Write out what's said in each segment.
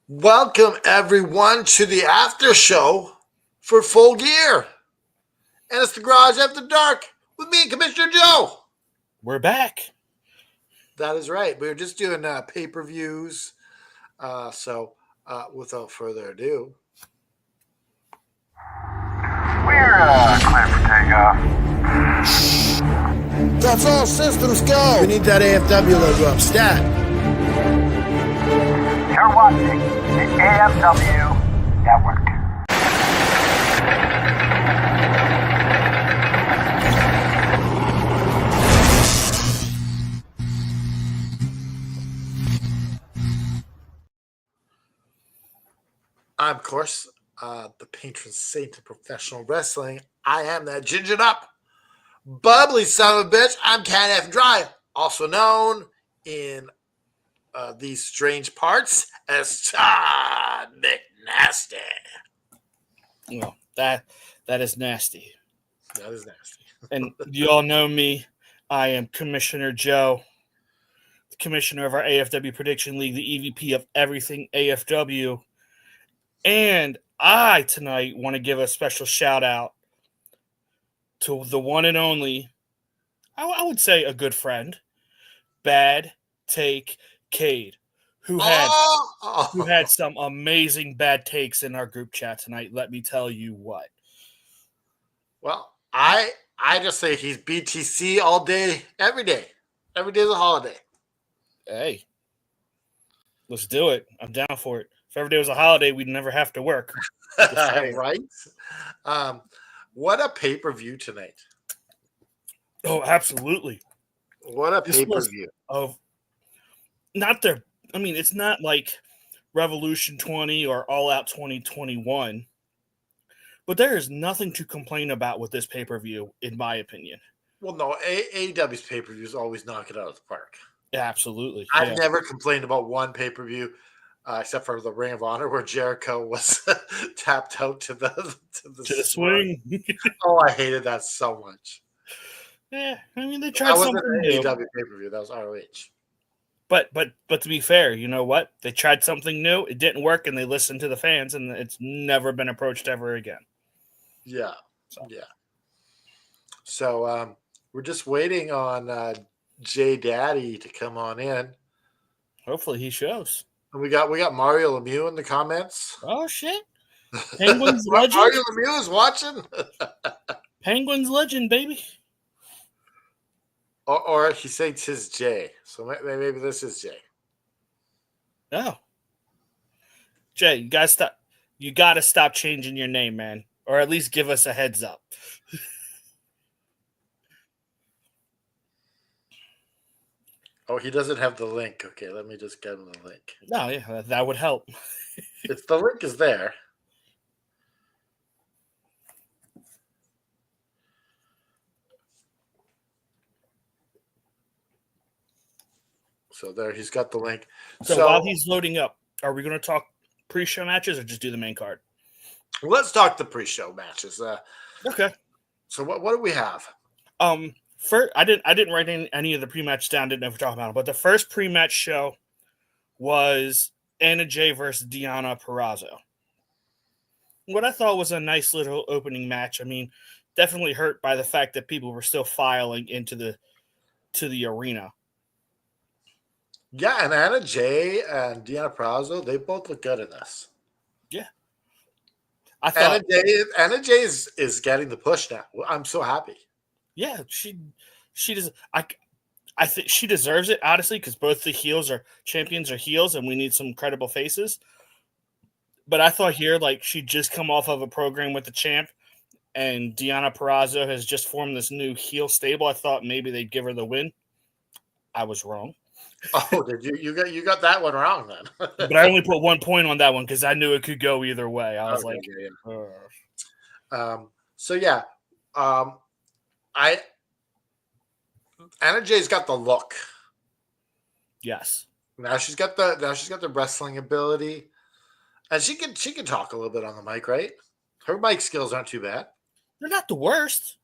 Welcome everyone to the after show for Full Gear. And it's the Garage After Dark with me, Commissioner Joe. We're back. That is right. We were just doing pay-per-views. So without further ado. We're clear for takeoff. That's all systems go. We need that AFW logo up. Stat. You're watching the AFW Network. I'm, of course, the patron saint of professional wrestling. I am that gingered up, bubbly son of a bitch. I'm Cat F. Dry, also known in these strange parts as Todd McNasty. Oh, that is nasty. That is nasty. And you all know me. I am Commissioner Joe, the commissioner of our AFW Prediction League, the EVP of everything AFW. And I tonight want to give a special shout out to the one and only, I would say a good friend, Bad Take Cade, who had some amazing bad takes in our group chat tonight. Let me tell you what. Well, I just say he's BTC all day, every day. Every day is a holiday. Hey, let's do it. I'm down for it. If every day was a holiday, we'd never have to work. Right? What a pay-per-view tonight. Oh, absolutely. What a pay-per-view. It's not like Revolution 20 or All Out 2021, but there is nothing to complain about with this pay-per-view, in my opinion. Well, no, AEW's pay-per-views always knock it out of the park. Yeah, absolutely. I've never complained about one pay-per-view, except for the Ring of Honor, where Jericho was tapped out to the swing. Oh, I hated that so much. Yeah, I mean, they tried something new. That wasn't an AEW pay-per-view. That was ROH. But to be fair, you know what? They tried something new. It didn't work, and they listened to the fans, and it's never been approached ever again. Yeah. So we're just waiting on J Daddy to come on in. Hopefully he shows. And we got Mario Lemieux in the comments. Oh shit! Penguins legend. Mario Lemieux is watching. Penguins legend, baby. Or he thinks his Jay. So maybe this is Jay. Oh. Jay, you gotta stop changing your name, man. Or at least give us a heads up. Oh, he doesn't have the link. Okay, let me just get him the link. No, yeah, that would help. The link is there. So there, he's got the link. So while he's loading up, are we going to talk pre-show matches or just do the main card? Let's talk the pre-show matches. Okay. So what do we have? First, I didn't write any of the pre-match down. Didn't know if we're talking about it, but the first pre-match show was Anna Jay versus Deonna Purrazzo. What I thought was a nice little opening match. I mean, definitely hurt by the fact that people were still filing into the arena. Yeah, and Anna Jay and Deonna Purrazzo, they both look good in this. Yeah. I thought Anna Jay is getting the push now. I'm so happy. Yeah, she does. I think she deserves it, honestly, because both the champions are heels, and we need some credible faces. But I thought here, like, she'd just come off of a program with the champ, and Deonna Purrazzo has just formed this new heel stable. I thought maybe they'd give her the win. I was wrong. Oh, did you got that one wrong then? But I only put 1 point on that one because I knew it could go either way. I was Anna Jay's got the look. Yes. Now she's got the wrestling ability, and she can talk a little bit on the mic, right? Her mic skills aren't too bad. They're not the worst.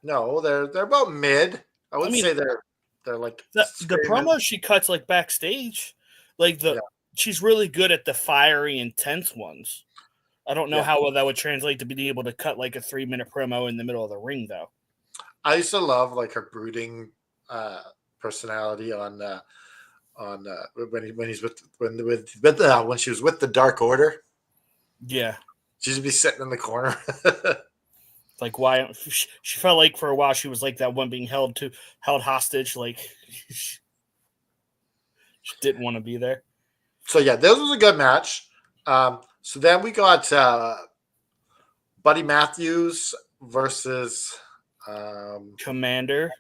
No, they're about mid. I wouldn't say they're like the promo she cuts like backstage, like the she's really good at the fiery, intense ones. I don't know how well that would translate to being able to cut like a 3-minute promo in the middle of the ring, though. I used to love like her brooding personality on when she was with the Dark Order. Yeah, She used to be sitting in the corner. like why she felt like for a while she was like that one being held hostage, like she didn't want to be there. So yeah, this was a good match. So then we got Buddy Matthews versus Commander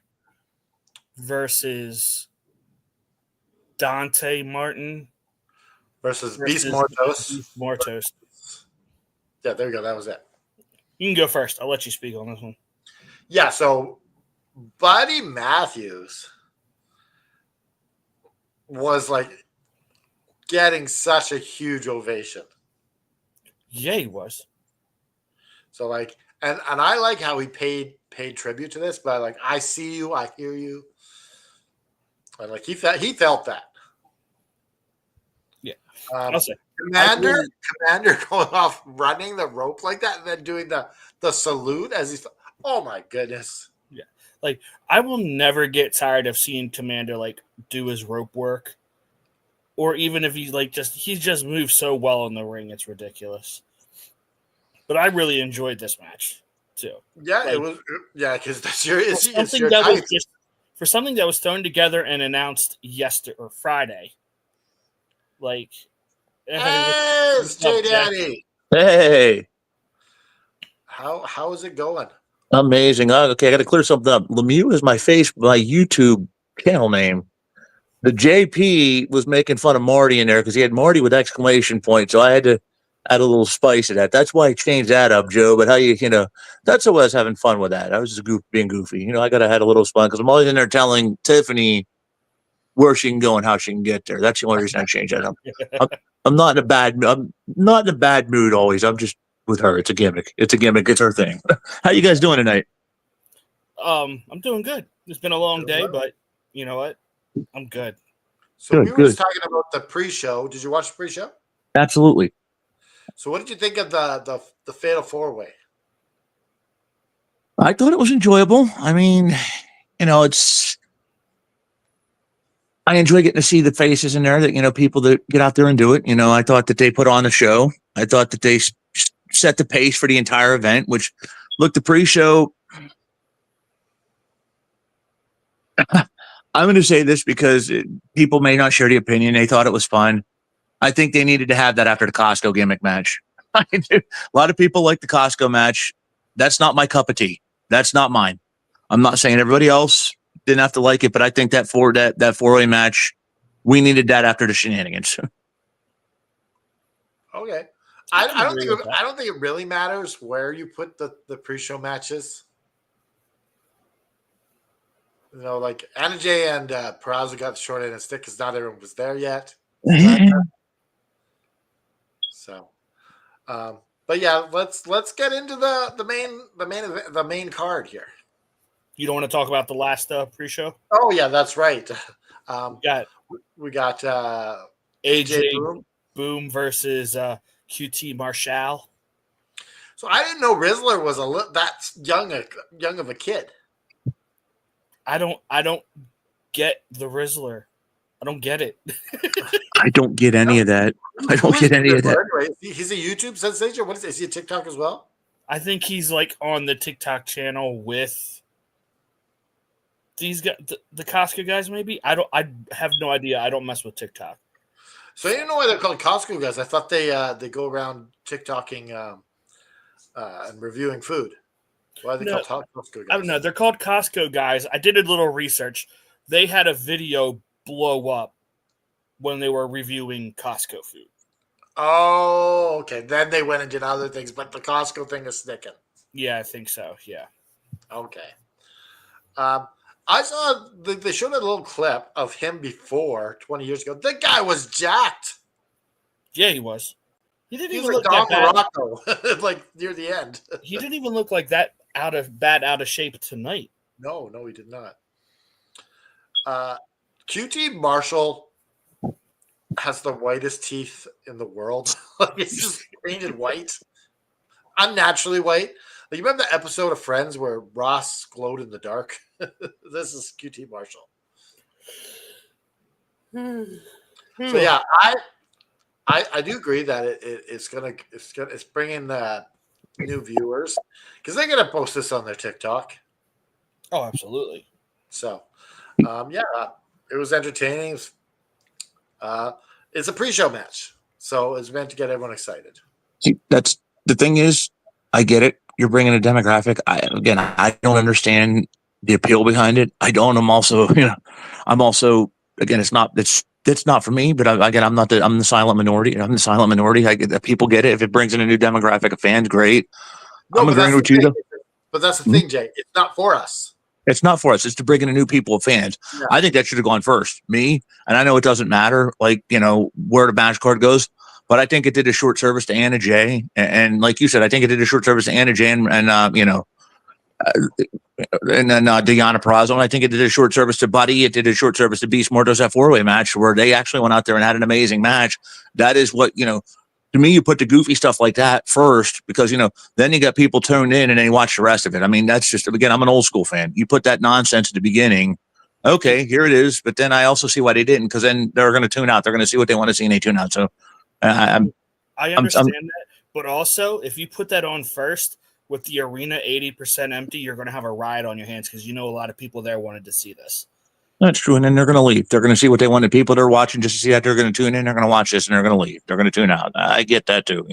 versus Dante Martin versus Beast Mortos. Mortos. Yeah, there we go. That was it. You can go first. I'll let you speak on this one. Yeah, so Buddy Matthews was like getting such a huge ovation. Yeah, he was. So like, and I like how he paid tribute to this, but like, I see you, I hear you, and like he felt that. Yeah. Commander going off running the rope like that, and then doing the salute as he's. Oh my goodness. Yeah, like I will never get tired of seeing Commander like do his rope work, or even if he's just moves so well in the ring, it's ridiculous. But I really enjoyed this match too. Yeah, like, it was. Yeah, because that's for something that was thrown together and announced yesterday or Friday. Like, hey, it's J Daddy. Hey, how is it going? amazing. Okay, I got to clear something up. Lemieux is my YouTube channel name. The JP was making fun of Marty in there because he had Marty with exclamation point, so I had to add a little spice to that. That's why I changed that up, Joe. But that's how I was having fun with that. I was just being goofy. I got to add a little fun because I'm always in there telling Tiffany where she can go and how she can get there. That's the only reason I changed that up. I'm not in a bad mood always. I'm just with her. It's a gimmick. It's her thing. How you guys doing tonight? I'm doing good. It's been a long day, but you know what? I'm good. So we were just talking about the pre-show. Did you watch the pre-show? Absolutely. So what did you think of the Fatal 4-Way? I thought it was enjoyable. I mean, I enjoy getting to see the faces in there that, people that get out there and do it. I thought that they put on the show. I thought that they set the pace for the entire event, which, look, the pre-show, I'm going to say this because people may not share the opinion. They thought it was fun. I think they needed to have that after the Costco gimmick match. A lot of people like the Costco match. That's not my cup of tea. That's not mine. I'm not saying everybody else didn't have to like it, but I think that four-way match, we needed that after the shenanigans. Okay. I don't think it really matters where you put the pre-show matches. Like Anna Jay and Peraza got the short end of the stick because not everyone was there yet. So, but yeah, let's get into the main card here. You don't want to talk about the last pre-show? Oh yeah, that's right. We got AJ Boom versus QT Marshall. So I didn't know Rizzler was that young of a kid. I don't get the Rizzler. I don't get it. I don't get any of that. I don't get any of that. He's a YouTube sensation. What is he a TikTok as well? I think he's like on the TikTok channel with these guys, the Costco guys. Maybe I have no idea. I don't mess with TikTok. So I didn't know why they're called Costco guys. I thought they go around TikToking and reviewing food. Why are they called Costco guys? I don't know. They're called Costco guys. I did a little research. They had a video blow up when they were reviewing Costco food. Oh, okay. Then they went and did other things, but the Costco thing is sticking. Yeah, I think so. Yeah. Okay. I saw they showed a little clip of him before 20 years ago. The guy was jacked. Yeah, he was. He didn't even look look that Morocco, like near the end. He didn't even look like that out of shape tonight. No, he did not. QT Marshall has the whitest teeth in the world. Like it's just painted white, unnaturally white. Like, you remember the episode of Friends where Ross glowed in the dark? This is QT Marshall. So yeah, I do agree that it's bringing new viewers because they're gonna post this on their TikTok. Oh, absolutely. So yeah, it was entertaining. It's a pre-show match, so it's meant to get everyone excited. See, that's the thing is, I get it. You're bringing a demographic. I don't understand the appeal behind it. I don't. I'm also, again, it's not for me. But I'm the silent minority. I'm the silent minority. I get that people get it. If it brings in a new demographic of fans, great. No, I'm agreeing with you though. But that's the thing, Jay. It's not for us. It's not for us. It's to bring in a new people of fans. Yeah. I think that should have gone first. Me, and I know it doesn't matter, like, where the match card goes, but I think it did a short service to Anna Jay. And like you said, I think it did a short service to Anna Jay and then Deanna Peraza. And I think it did a short service to Buddy. It did a short service to Beast Mortos, that 4-way match where they actually went out there and had an amazing match. That is what, to me, you put the goofy stuff like that first because, then you got people tuned in and then you watch the rest of it. I mean, that's just, again, I'm an old school fan. You put that nonsense at the beginning. Okay, here it is. But then I also see why they didn't, because then they're going to tune out. They're going to see what they want to see and they tune out. So I understand that. But also, if you put that on first with the arena 80% empty, you're going to have a riot on your hands because a lot of people there wanted to see this. That's true. And then they're going to leave. They're going to see what they want. The people that are watching just to see that, they're going to tune in. They're going to watch this and they're going to leave. They're going to tune out. I get that too,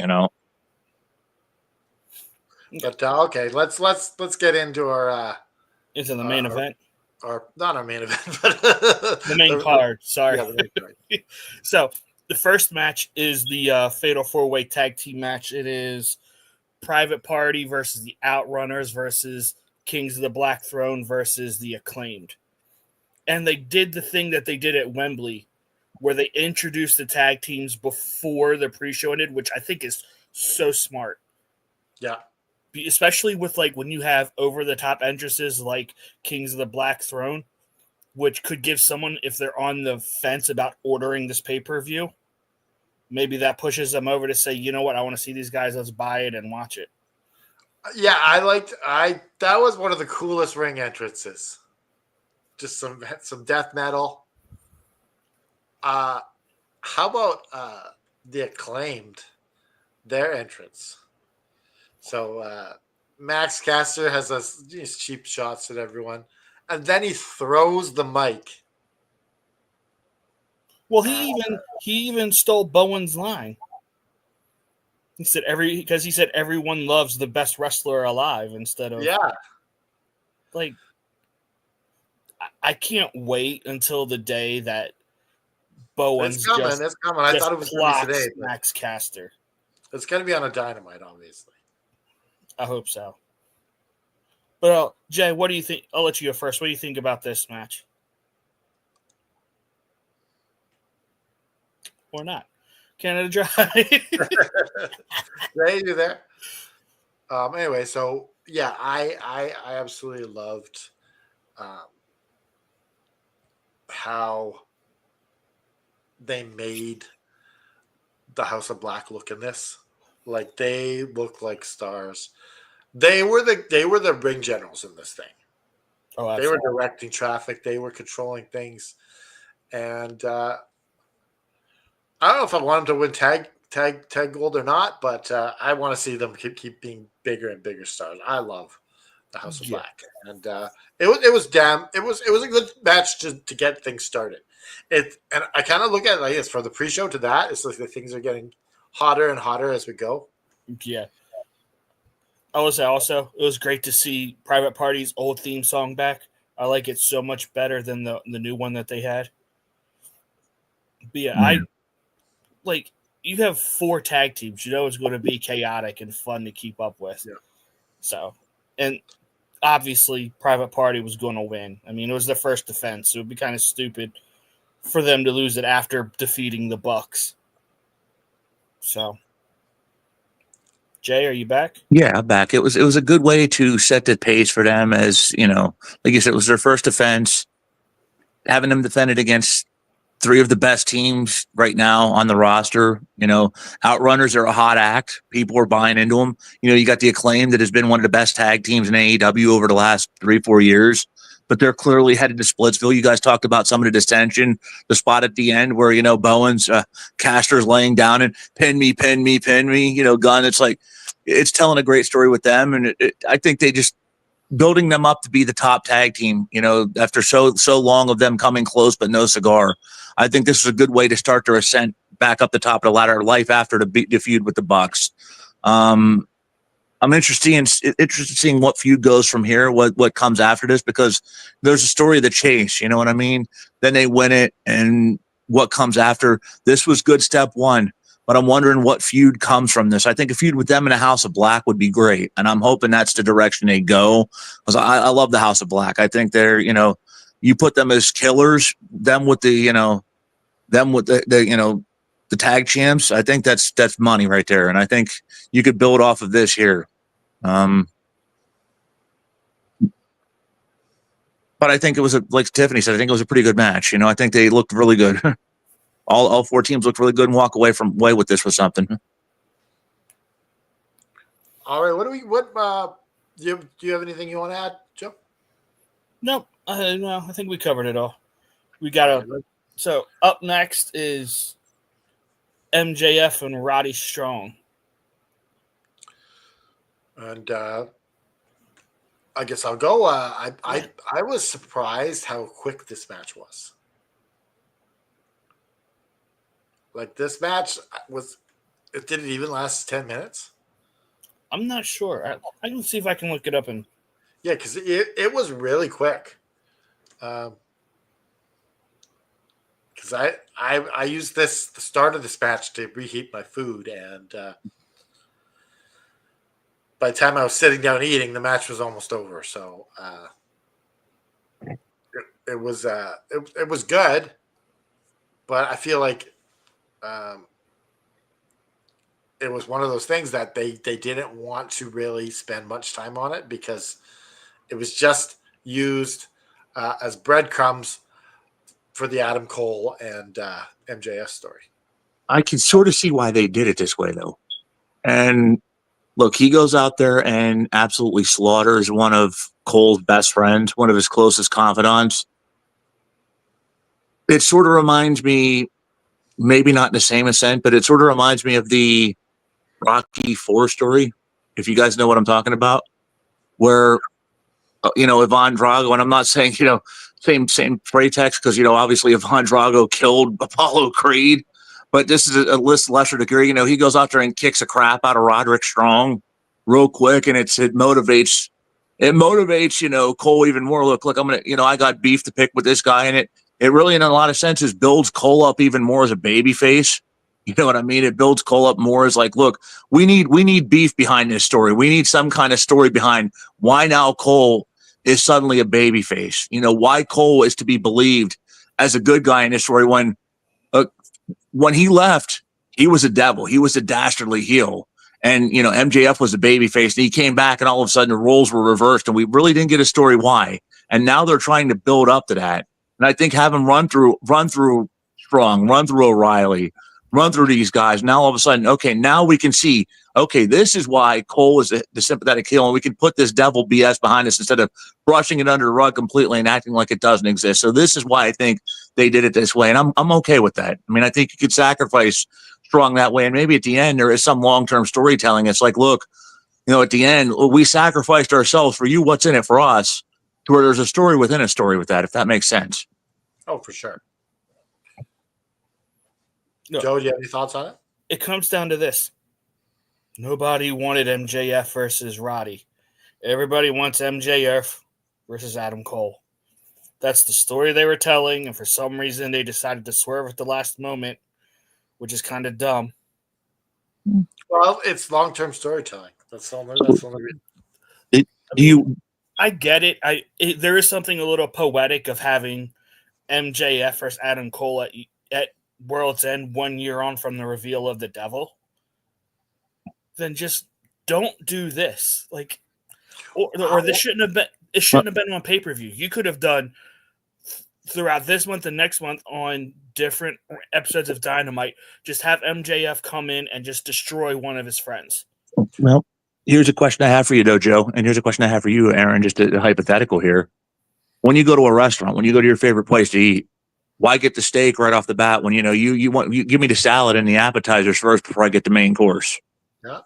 But okay, let's get into our into the main event. Or not our main event, but the main card. Sorry. Yeah, the main card. So the first match is the Fatal 4-Way Tag Team match. It is Private Party versus the Outrunners versus Kings of the Black Throne versus the Acclaimed. And they did the thing that they did at Wembley, where they introduced the tag teams before the pre-show ended, which I think is so smart. Yeah. Especially with when you have over-the-top entrances like Kings of the Black Throne, which could give someone, if they're on the fence about ordering this pay-per-view, maybe that pushes them over to say, you know what, I want to see these guys, let's buy it and watch it. Yeah, that was one of the coolest ring entrances. Just some death metal. How about the Acclaimed, their entrance? So Max Caster has these cheap shots at everyone, and then he throws the mic. Well, he even stole Bowen's line. He said everyone loves the best wrestler alive instead of I can't wait until the day that Bowen's it's coming. I thought it was going to be today. Max Caster. It's going to be on a Dynamite, obviously. I hope so. But Jay, what do you think? I'll let you go first. What do you think about this match? Or not? Canada Dry. Jay, you there? Anyway, so yeah, I absolutely loved how they made the House of Black look in this. Like, they look like stars. They were the ring generals in this thing. Oh, they absolutely. were directing traffic. They were controlling things. And I don't know if I want them to win tag gold or not, but I want to see them keep being bigger and bigger stars. I love the House of Black, and it was a good match to get things started. And I kind of look at it like this: from the pre-show to that, it's like the things are getting hotter and hotter as we go. Yeah. I will say also, it was great to see Private Party's old theme song back. I like it so much better than the new one that they had. But yeah, you have 4 tag teams. It's going to be chaotic and fun to keep up with. Yeah. So, and obviously Private Party was going to win. I mean, it was their first defense, so it would be kind of stupid for them to lose it after defeating the Bucks. So, Jay, are you back? Yeah, I'm back. It was a good way to set the pace for them, as like you said, it was their first defense. Having them defend it against three of the best teams right now on the roster. Outrunners are a hot act. People are buying into them. You got the Acclaim that has been one of the best tag teams in AEW over the last 3-4 years, but they're clearly headed to Splitsville. You guys talked about some of the dissension, the spot at the end where, Bowens, Caster's laying down and pin me. Gunn. It's like, it's telling a great story with them. And I think they just building them up to be the top tag team, after so long of them coming close, but no cigar. I think this is a good way to start their ascent back up the top of the ladder, life after the feud with the Bucks. I'm interested in seeing what feud goes from here, what comes after this, because there's a story of the chase, you know what I mean? Then they win it, and what comes after. This was good step one, but I'm wondering what feud comes from this. I think a feud with them in a House of Black would be great, and I'm hoping that's the direction they go, because I love the House of Black. I think they're, you put them as killers, them with the tag champs. I think that's money right there, and I think you could build off of this here. But I think it was like Tiffany said, I think it was a pretty good match. I think they looked really good. All four teams looked really good and walk away with this with something. All right, do you have anything you want to add, Joe? No, I think we covered it all. We got so up next is MJF and Roddy Strong. And I guess I'll go. I was surprised how quick this match was. Like, this match it didn't even last 10 minutes. I'm not sure. I can see if I can look it up. Yeah, because it was really quick. Because I used the start of this match to reheat my food, and by the time I was sitting down eating, the match was almost over. So it was good, but I feel like it was one of those things that they didn't want to really spend much time on it, because it was just used as breadcrumbs for the Adam Cole and MJF story. I can sort of see why they did it this way, though. And look, he goes out there and absolutely slaughters one of Cole's best friends, one of his closest confidants. It sort of reminds me, maybe not in the same extent, but it sort of reminds me of the Rocky IV story, if you guys know what I'm talking about, where, Ivan Drago, and I'm not saying, same pretext, because, obviously Ivan Drago killed Apollo Creed, but this is a lesser degree. He goes out there and kicks a crap out of Roderick Strong real quick, and it motivates, Cole even more. Look, I'm going to, I got beef to pick with this guy, and it really, in a lot of senses, builds Cole up even more as a babyface. You know what I mean? It builds Cole up more as like, look, we need beef behind this story. We need some kind of story behind why now Cole is suddenly a babyface. Why Cole is to be believed as a good guy in this story when he left, he was a devil. He was a dastardly heel. And, MJF was a babyface, and he came back, and all of a sudden the roles were reversed, and we really didn't get a story why. And now they're trying to build up to that. And I think have him run through Strong, run through O'Reilly, run through these guys. Now all of a sudden, okay, now we can see, okay, this is why Cole is the sympathetic heel, and we can put this devil BS behind us instead of brushing it under the rug completely and acting like it doesn't exist. So this is why I think they did it this way, and I'm okay with that. I mean, I think you could sacrifice Strong that way, and maybe at the end there is some long-term storytelling. It's like, look, at the end we sacrificed ourselves for you. What's in it for us? To where there's a story within a story with that, if that makes sense. Oh, for sure. No. Joe, do you have any thoughts on it? It comes down to this. Nobody wanted MJF versus Roddy. Everybody wants MJF versus Adam Cole. That's the story they were telling, and for some reason they decided to swerve at the last moment, which is kind of dumb. Well, it's long-term storytelling. That's the only reason. I get it. There is something a little poetic of having MJF versus Adam Cole at World's End 1 year on from the reveal of the Devil. Then just don't do this. Or this shouldn't have been. It shouldn't have been on pay-per-view. You could have done throughout this month and next month on different episodes of Dynamite, just have MJF come in and just destroy one of his friends. Well, here's a question I have for you, though, Joe, and here's a question I have for you, Aaron. Just a hypothetical here. When you go to a restaurant, when you go to your favorite place to eat, why get the steak right off the bat when you give me the salad and the appetizers first before I get the main course? Yeah.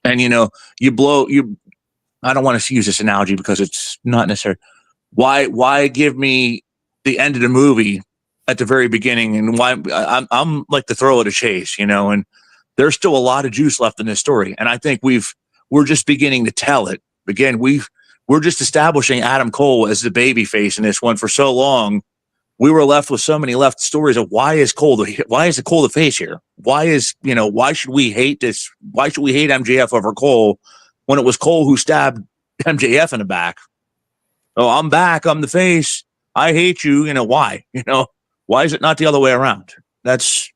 And I don't want to use this analogy because it's not necessary. Why give me the end of the movie at the very beginning? And why I'm like the throw of the chase, and there's still a lot of juice left in this story. And I think we're just beginning to tell it. Again, we're just establishing Adam Cole as the baby face in this one for so long. We were left with so many left stories of why is Cole the face here? Why should we hate this? Why should we hate MJF over Cole when it was Cole who stabbed MJF in the back? Oh, I'm back. I'm the face. I hate you. Why? Why is it not the other way around? That's.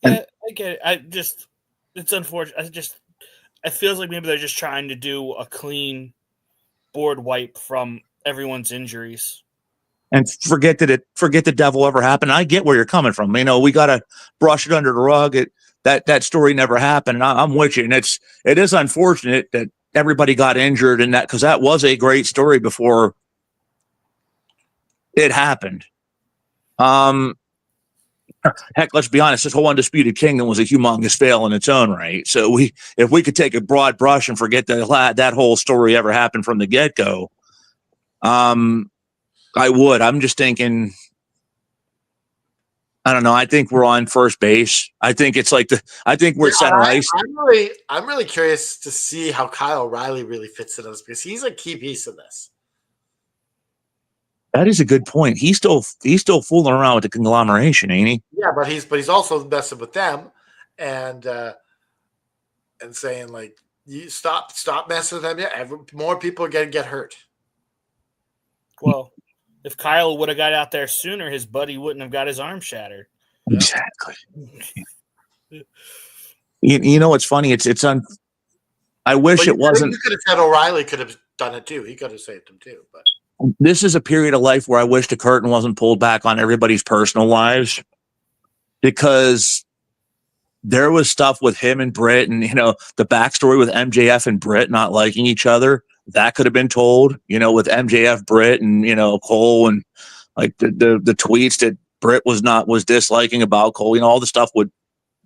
Yeah, I get it. It's unfortunate. It feels like maybe they're just trying to do a clean board wipe from everyone's injuries. And forget the devil ever happened. I get where you're coming from. We got to brush it under the rug. That story never happened. And I'm with you. And it is unfortunate that everybody got injured in that, because that was a great story before it happened. Heck, let's be honest. This whole Undisputed Kingdom was a humongous fail in its own right. So if we could take a broad brush and forget that whole story ever happened from the get-go, I would. I'm just thinking, I don't know. I think we're on first base. I think it's like I think we're at center ice. I'm really curious to see how Kyle O'Reilly really fits in this, because he's a key piece of this. That is a good point. He's still fooling around with the conglomeration, ain't he? Yeah, but he's also messing with them and saying, like, you stop messing with them. Yeah, more people are gonna get hurt. Well, if Kyle would have got out there sooner, his buddy wouldn't have got his arm shattered. Exactly. You know what's funny? I wish it wasn't. You could have said O'Reilly could have done it too. He could have saved him too. But this is a period of life where I wish the curtain wasn't pulled back on everybody's personal lives, because there was stuff with him and Britt, and the backstory with MJF and Britt not liking each other. That could have been told, with MJF, Britt, and Cole, and like the tweets that Britt was disliking about Cole. All the stuff with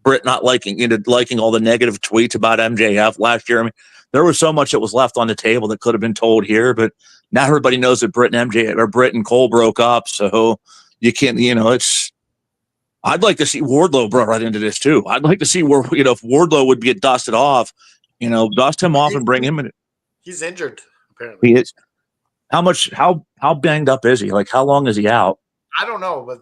Britt not liking all the negative tweets about MJF last year. I mean, there was so much that was left on the table that could have been told here, but now everybody knows that Britt and Cole broke up, so you can't. It's. I'd like to see Wardlow brought right into this too. I'd like to see where if Wardlow would get dusted off, dust him off and bring him in. He's injured, apparently. He is. How banged up is he? Like, how long is he out? I don't know, but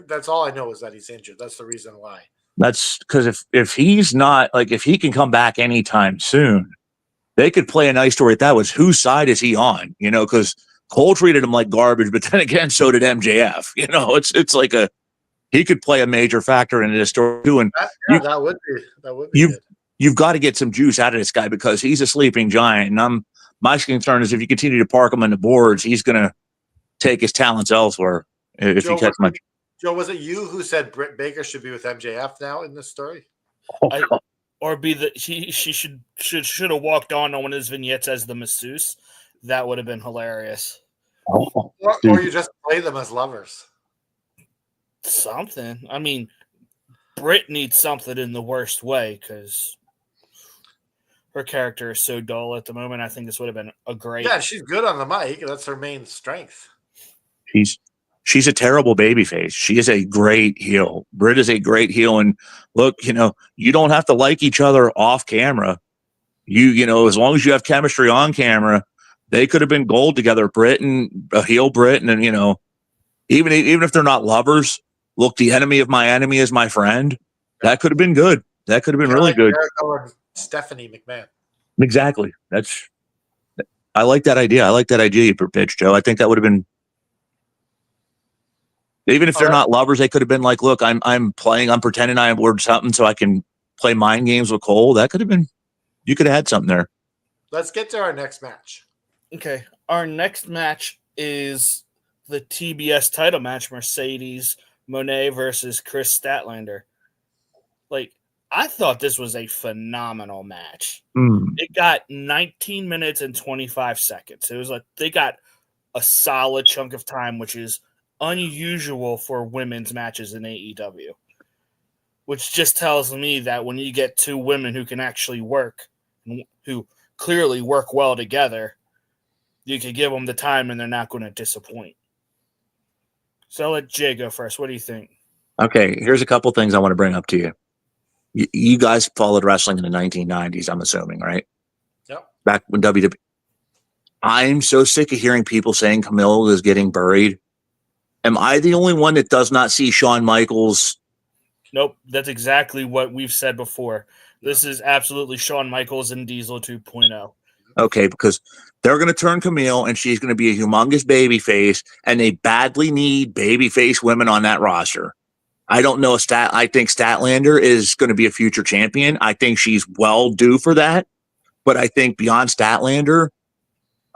that's all I know is that he's injured. That's the reason why. That's because if he's not, like, if he can come back anytime soon, they could play a nice story. That was whose side is he on? Because Cole treated him like garbage, but then again, so did MJF. It's like he could play a major factor in this story too. And that would be good. You've got to get some juice out of this guy, because he's a sleeping giant. And my concern is if you continue to park him on the boards, he's going to take his talents elsewhere. If you catch much. Joe, was it you who said Britt Baker should be with MJF now in this story? She should have walked on one of his vignettes as the masseuse. That would have been hilarious. Or you just play them as lovers. Something. I mean, Britt needs something in the worst way, because her character is so dull at the moment. I think this would have been a great. Yeah, she's good on the mic. That's her main strength. She's a terrible babyface. She is a great heel. Britt is a great heel. And look, you don't have to like each other off camera. As long as you have chemistry on camera, they could have been gold together. Britt and even if they're not lovers, look, the enemy of my enemy is my friend. That could have been good. That could have been really good. And Stephanie McMahon. Exactly. I like that idea. I like that idea you pitched, Joe. I think that would have been. Even if they're not lovers, they could have been like, look, I'm pretending I am word something so I can play mind games with Cole. That could have been, you could have had something there. Let's get to our next match. Okay. Our next match is the TBS title match, Mercedes Moné versus Chris Statlander. Like, I thought this was a phenomenal match. It got 19 minutes and 25 seconds. It was like they got a solid chunk of time, which is unusual for women's matches in AEW. Which just tells me that when you get two women who can actually work, who clearly work well together, you can give them the time and they're not going to disappoint. So I'll let Jay go first. What do you think? Okay, here's a couple things I want to bring up to you. You guys followed wrestling in the 1990s, I'm assuming, right? Yep. Back when WWE. I'm so sick of hearing people saying Camille is getting buried. Am I the only one that does not see Shawn Michaels? Nope, that's exactly what we've said before. This is absolutely Shawn Michaels and Diesel 2.0. Okay, because they're going to turn Camille and she's going to be a humongous baby face, and they badly need baby face women on that roster. I don't know I think Statlander is going to be a future champion. I think she's well due for that. But I think beyond Statlander,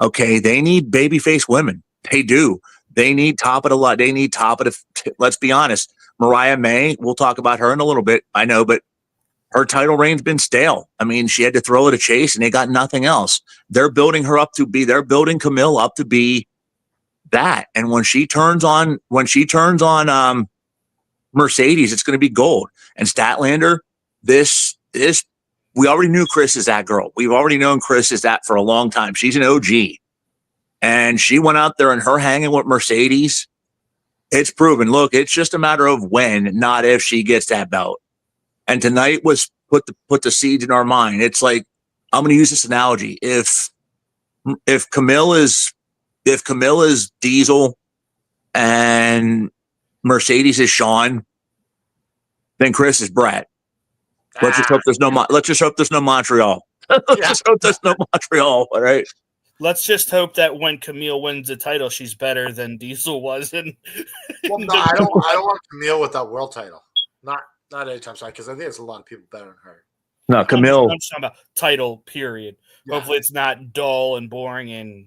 okay, they need babyface women. They do. They need top of the lot. They need top of the. Let's be honest. Mariah May, we'll talk about her in a little bit. I know, but her title reign's been stale. I mean, she had to throw it a chase, and they got nothing else. They're building her up to be. They're building Camille up to be that. And when she turns on, Mercedes, it's going to be gold. And Statlander, we already knew Chris is that girl. We've already known Chris is that for a long time. She's an OG. And she went out there and her hanging with Mercedes. It's proven. Look, it's just a matter of when, not if she gets that belt. And tonight was put the seeds in our mind. It's like, I'm going to use this analogy. If Camille is Diesel and Mercedes is Shawn, then Chris is Brett. Let's just hope there's no Montreal. Let's just hope there's no Montreal. All right. Let's just hope that when Camille wins the title, she's better than Diesel was. Well, no, I don't want Camille with that world title. Not anytime soon, because I think there's a lot of people better than her. No, Camille. I'm talking about title, period. Yeah. Hopefully it's not dull and boring and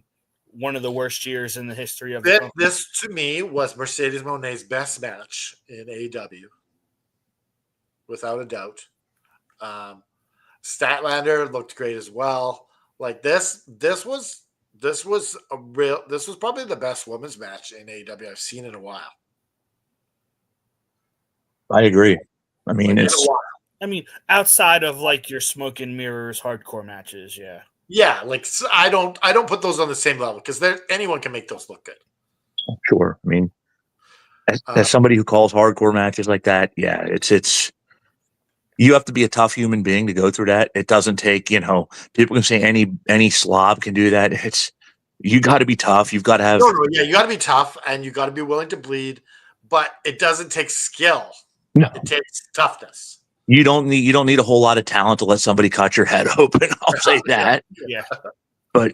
one of the worst years in the history of the company. This, to me, was Mercedes Moné's best match in AEW. Without a doubt. Statlander looked great as well. Like this was probably the best women's match in AEW I've seen in a while. I agree. I mean, outside of like your smoke and mirrors hardcore matches, yeah. Yeah, like I don't put those on the same level because anyone can make those look good. Sure. I mean, as somebody who calls hardcore matches like that, yeah, it's you have to be a tough human being to go through that. It doesn't take, people can say any slob can do that. You got to be tough. You've got to have. Yeah, you got to be tough and you got to be willing to bleed, but it doesn't take skill. No, it takes toughness. You don't need a whole lot of talent to let somebody cut your head open. I'll say that. Yeah. But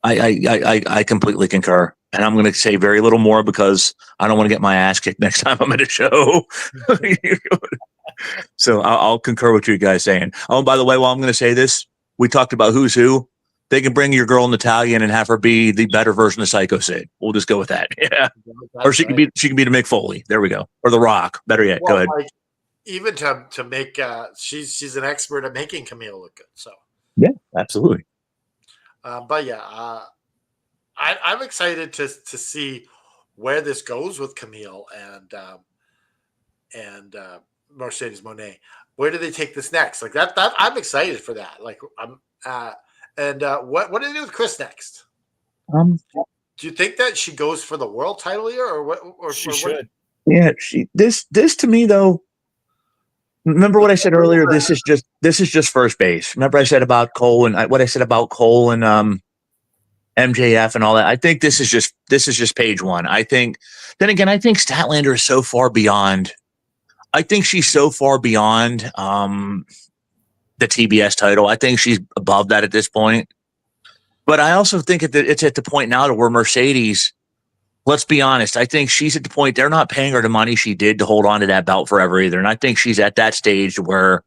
I completely concur. And I'm going to say very little more because I don't want to get my ass kicked next time I'm at a show. So I'll concur with you guys saying. Oh, by the way, while I'm going to say this, we talked about who's who. They can bring your girl Natalia in and have her be the better version of Psycho Sid. We'll just go with that. Yeah. Or she can be the Mick Foley. There we go. Or The Rock. Better yet. Go ahead. Like, even to make she's an expert at making Camille look good. So yeah, absolutely. But yeah, I'm excited to see where this goes with Camille and Mercedes Moné. Where do they take this next? Like that I'm excited for that. Like what do they do with Chris next? Do you think that she goes for the world title here, or what? Or she should. Yeah, this to me though. Remember what I said earlier? This is just first base. Remember I said about Cole and what I said about Cole and MJF and all that. I think this is just page one. I think Statlander is so far beyond. I think she's so far beyond the TBS title. I think she's above that at this point. But I also think it's at the point now to where Mercedes. Let's be honest. I think she's at the point they're not paying her the money she did to hold on to that belt forever either. And I think she's at that stage where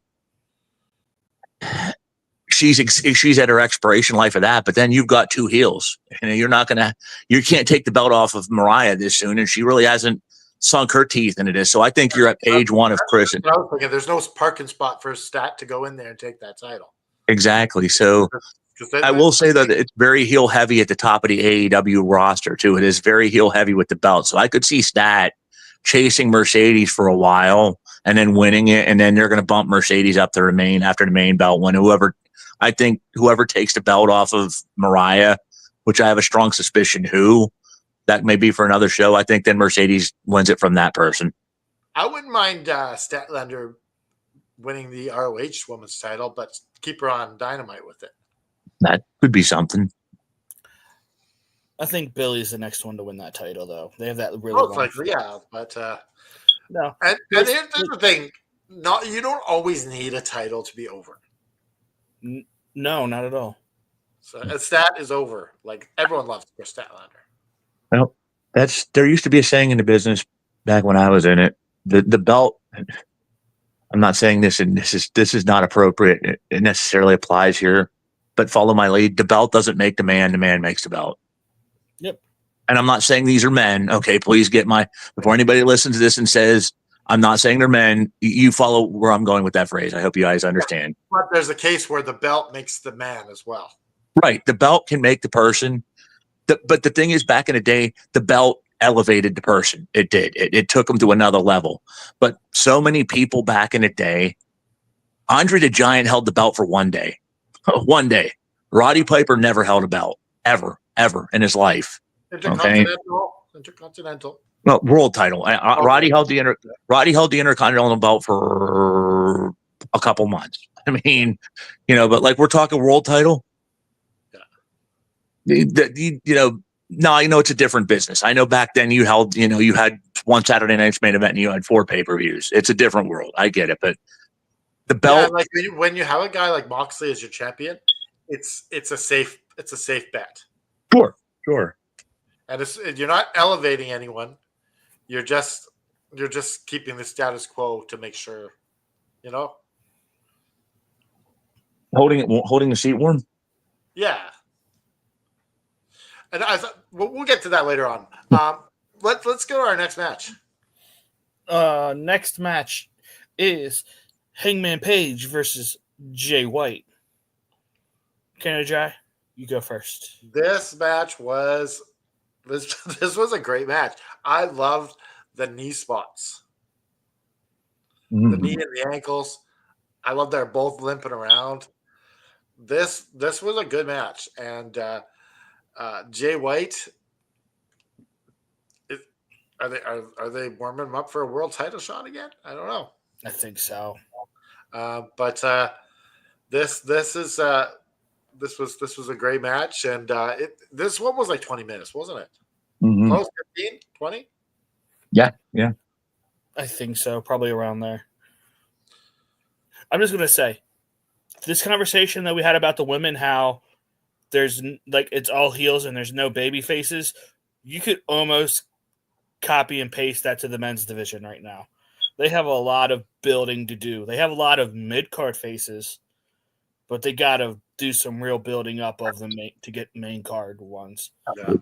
she's at her expiration life of that. But then you've got two heels, and you can't take the belt off of Mariah this soon, and she really hasn't sunk her teeth into this. So I think you're at page one of Chris. There's no parking spot for Stat to go in there and take that title. Exactly. So I will say that it's very heel heavy at the top of the AEW roster too. It is very heel heavy with the belt. So I could see Stat chasing Mercedes for a while and then winning it, and then they're going to bump Mercedes up to the main after the main belt win. Whoever takes the belt off of Mariah, which I have a strong suspicion that may be for another show. I think then Mercedes wins it from that person. I wouldn't mind Statlander winning the ROH Women's title, but keep her on Dynamite with it. That could be something. I think Billy's the next one to win that title, though. They have that really. Most likely, yeah. But no. And here's the thing: you don't always need a title to be over. No, not at all. So Stat is over. Like everyone loves Chris Statlander. Well, there used to be a saying in the business back when I was in it. The belt. I'm not saying this, and this is not appropriate. It necessarily applies here, but follow my lead. The belt doesn't make the man makes the belt. Yep. And I'm not saying these are men. Okay, please before anybody listens to this and says I'm not saying they're men. You follow where I'm going with that phrase. I hope you guys understand. But there's a case where the belt makes the man as well. Right. The belt can make the person. But the thing is, back in the day, the belt elevated the person. It did. It took them to another level. But so many people back in the day, Andre the Giant held the belt for one day. One day. Roddy Piper never held a belt. Ever in his life. Intercontinental. No, world title. Roddy held the Intercontinental belt for a couple months. I mean, but like we're talking world title. No, I know it's a different business. I know back then you had one Saturday night's main event and you had 4 pay-per-views. It's a different world. I get it, but the belt. Like when you have a guy like Moxley as your champion, it's a safe bet. Sure. And you're not elevating anyone. You're just keeping the status quo to make sure, holding the seat warm. Yeah. And we'll get to that later on. Let's go to our next match. Next match is Hangman Page versus Jay White. Canada Jai, you go first. This match was this was a great match. I loved the knee spots, the knee and the ankles. I love they're both limping around. This was a good match, and Jay White. Are they warming him up for a world title shot again? I don't know. I think so. But this was a great match, and this one was like 20 minutes, wasn't it? Mm-hmm. Close 15, 20? Yeah. I think so, probably around there. I'm just gonna say, this conversation that we had about the women, how there's it's all heels and there's no baby faces. You could almost copy and paste that to the men's division right now. They have a lot of building to do. They have a lot of mid-card faces, but they got to do some real building up of them to get main card ones. Yeah.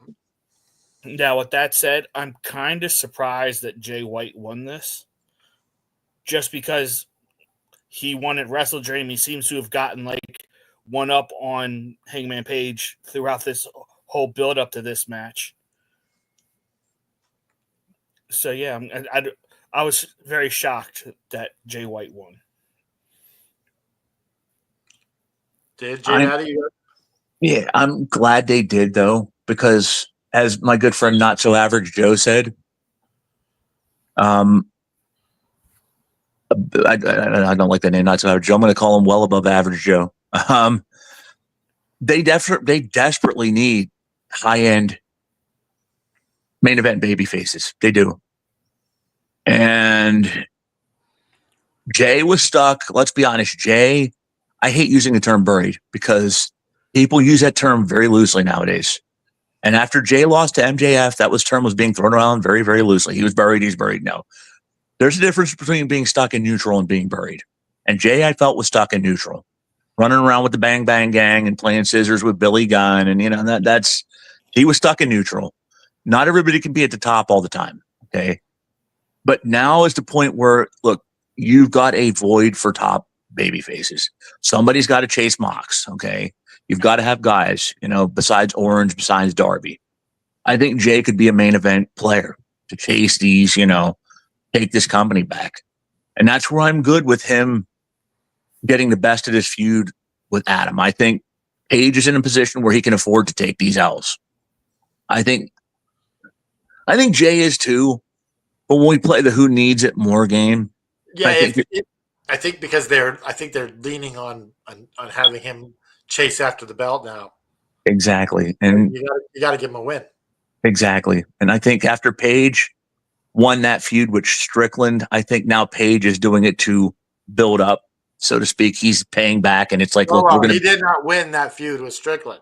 Now, with that said, I'm kind of surprised that Jay White won this, just because he won at Wrestle Dream. He seems to have gotten one up on Hangman Page throughout this whole build up to this match. So yeah, I was very shocked that Jay White won. Did Jay? Yeah, I'm glad they did though, because as my good friend Not So Average Joe said, I don't like that name, Not So Average Joe. I'm going to call him Well Above Average Joe. They desperately need high end main event baby faces. They do. And Jay was stuck. Let's be honest. Jay, I hate using the term buried because people use that term very loosely nowadays. And after Jay lost to MJF, term was being thrown around very, very loosely. He was buried. He's buried. No, there's a difference between being stuck in neutral and being buried. And Jay, I felt, was stuck in neutral. running around with the Bang Bang Gang and playing scissors with Billy Gunn, and that's he was stuck in neutral. Not everybody can be at the top all the time, okay? But now is the point where look, you've got a void for top baby faces. Somebody's got to chase Mox, okay? You've got to have guys, besides Orange, besides Darby. I think Jay could be a main event player to chase these, take this company back. And that's where I'm good with him getting the best of this feud with Adam. I think Page is in a position where he can afford to take these L's. I think Jay is too, but when we play the who needs it more game, Yeah, I think because they're leaning on having him chase after the belt now. Exactly. And you got to give him a win. Exactly. And I think after Page won that feud with Strickland, I think now Page is doing it to build up, so to speak. He's paying back, and it's like, look, we're gonna. He did not win that feud with Strickland.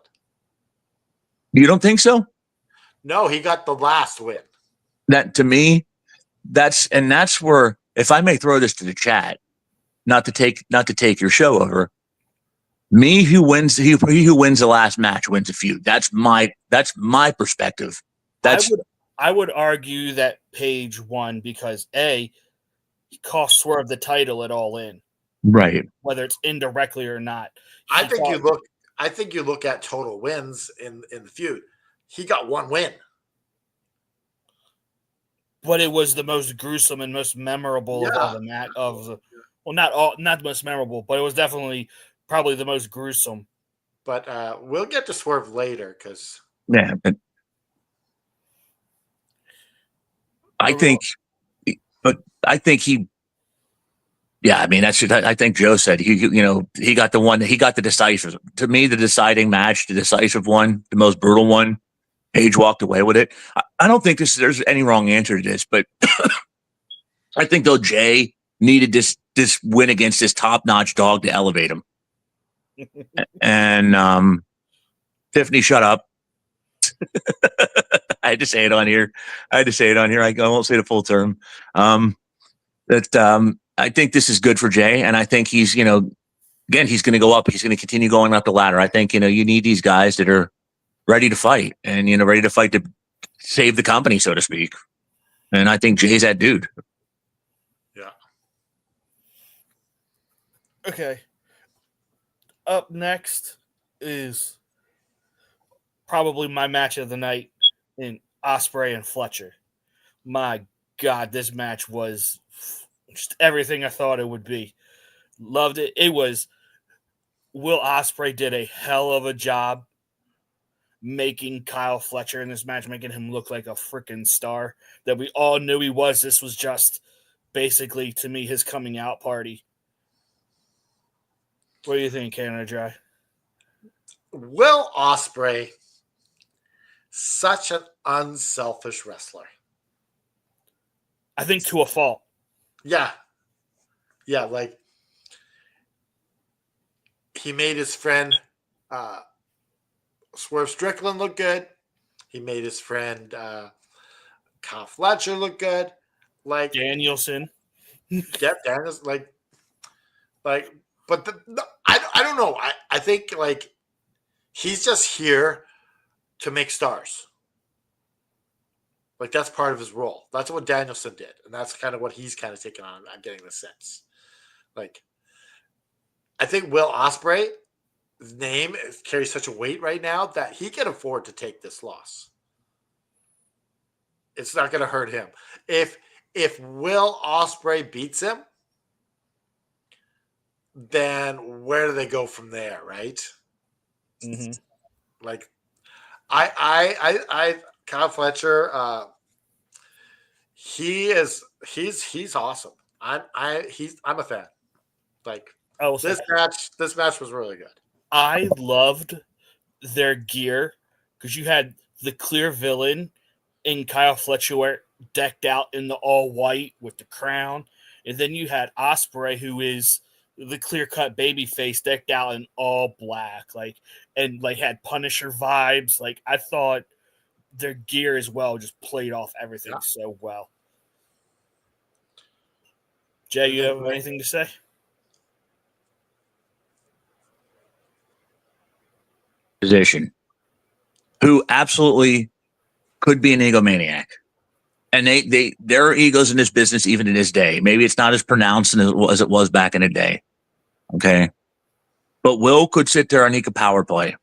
You don't think so? No, he got the last win. That to me, that's where, if I may throw this to the chat, not to take your show over. He who wins the last match wins the feud. That's my perspective. I would argue that Page won because he cost Swerve the title at All In, right? Whether it's indirectly or not. I think you look at total wins in the feud. He got one win, but it was the most gruesome and most memorable of all the match not the most memorable, but it was definitely probably the most gruesome. But we'll get to Swerve later because I think he. Yeah, I mean I think Joe said he got the one, he got the decisive. To me, the deciding match, the decisive one, the most brutal one. Page walked away with it. I don't think there's any wrong answer to this, but I think though Jay needed this win against this top notch dog to elevate him. And Tiffany, shut up. I had to say it on here. I won't say the full term. I think this is good for Jay, and I think he's, again, he's going to go up. He's going to continue going up the ladder. I think, you need these guys that are ready to fight and, ready to fight to save the company, so to speak. And I think Jay's that dude. Yeah. Okay. Up next is probably my match of the night in Ospreay and Fletcher. My God, this match was just everything I thought it would be. Loved it. It was Will Ospreay did a hell of a job making Kyle Fletcher in this match, making him look like a freaking star that we all knew he was. This was just basically, to me, his coming out party. What do you think, Canada Dry? Will Ospreay, such an unselfish wrestler. I think to a fault. Yeah. Yeah, like he made his friend Swerve Strickland look good. He made his friend Kyle Fletcher look good. Like Danielson. Yeah, Danielson. But I don't know. I think like he's just here to make stars. Like that's part of his role. That's what Danielson did, and that's kind of what he's kind of taken on. I'm getting the sense. Like, I think Will Ospreay's name carries such a weight right now that he can afford to take this loss. It's not going to hurt him. If Will Ospreay beats him, then where do they go from there, right? Mm-hmm. Like, I Kyle Fletcher, he's awesome. I'm a fan. Like this match was really good. I loved their gear because you had the clear villain in Kyle Fletcher decked out in the all white with the crown, and then you had Ospreay, who is the clear-cut baby face decked out in all black, and had Punisher vibes. Like, I thought their gear as well just played off everything so well. Jay, you have anything to say? position who absolutely could be an egomaniac. And there are egos in this business even in this day. Maybe it's not as pronounced as it was back in the day. Okay. But Will could sit there and he could power play.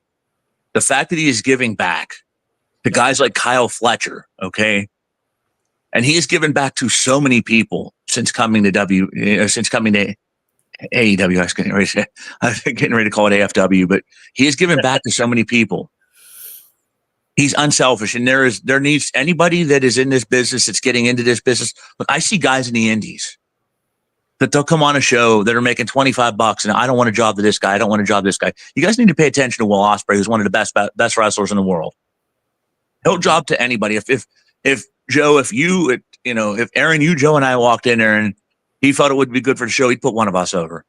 The fact that he is giving back to guys like Kyle Fletcher, okay, and he has given back to so many people since coming to AEW. I was getting ready to call it AFW, but he has given back to so many people. He's unselfish, and there needs anybody that is in this business that's getting into this business. Look, I see guys in the indies that they'll come on a show that are making $25, and I don't want a job to this guy. I don't want a job to this guy. You guys need to pay attention to Will Ospreay, who's one of the best wrestlers in the world. He'll job to anybody. If Joe, if Aaron, you, Joe, and I walked in there and he thought it would be good for the show, he'd put one of us over.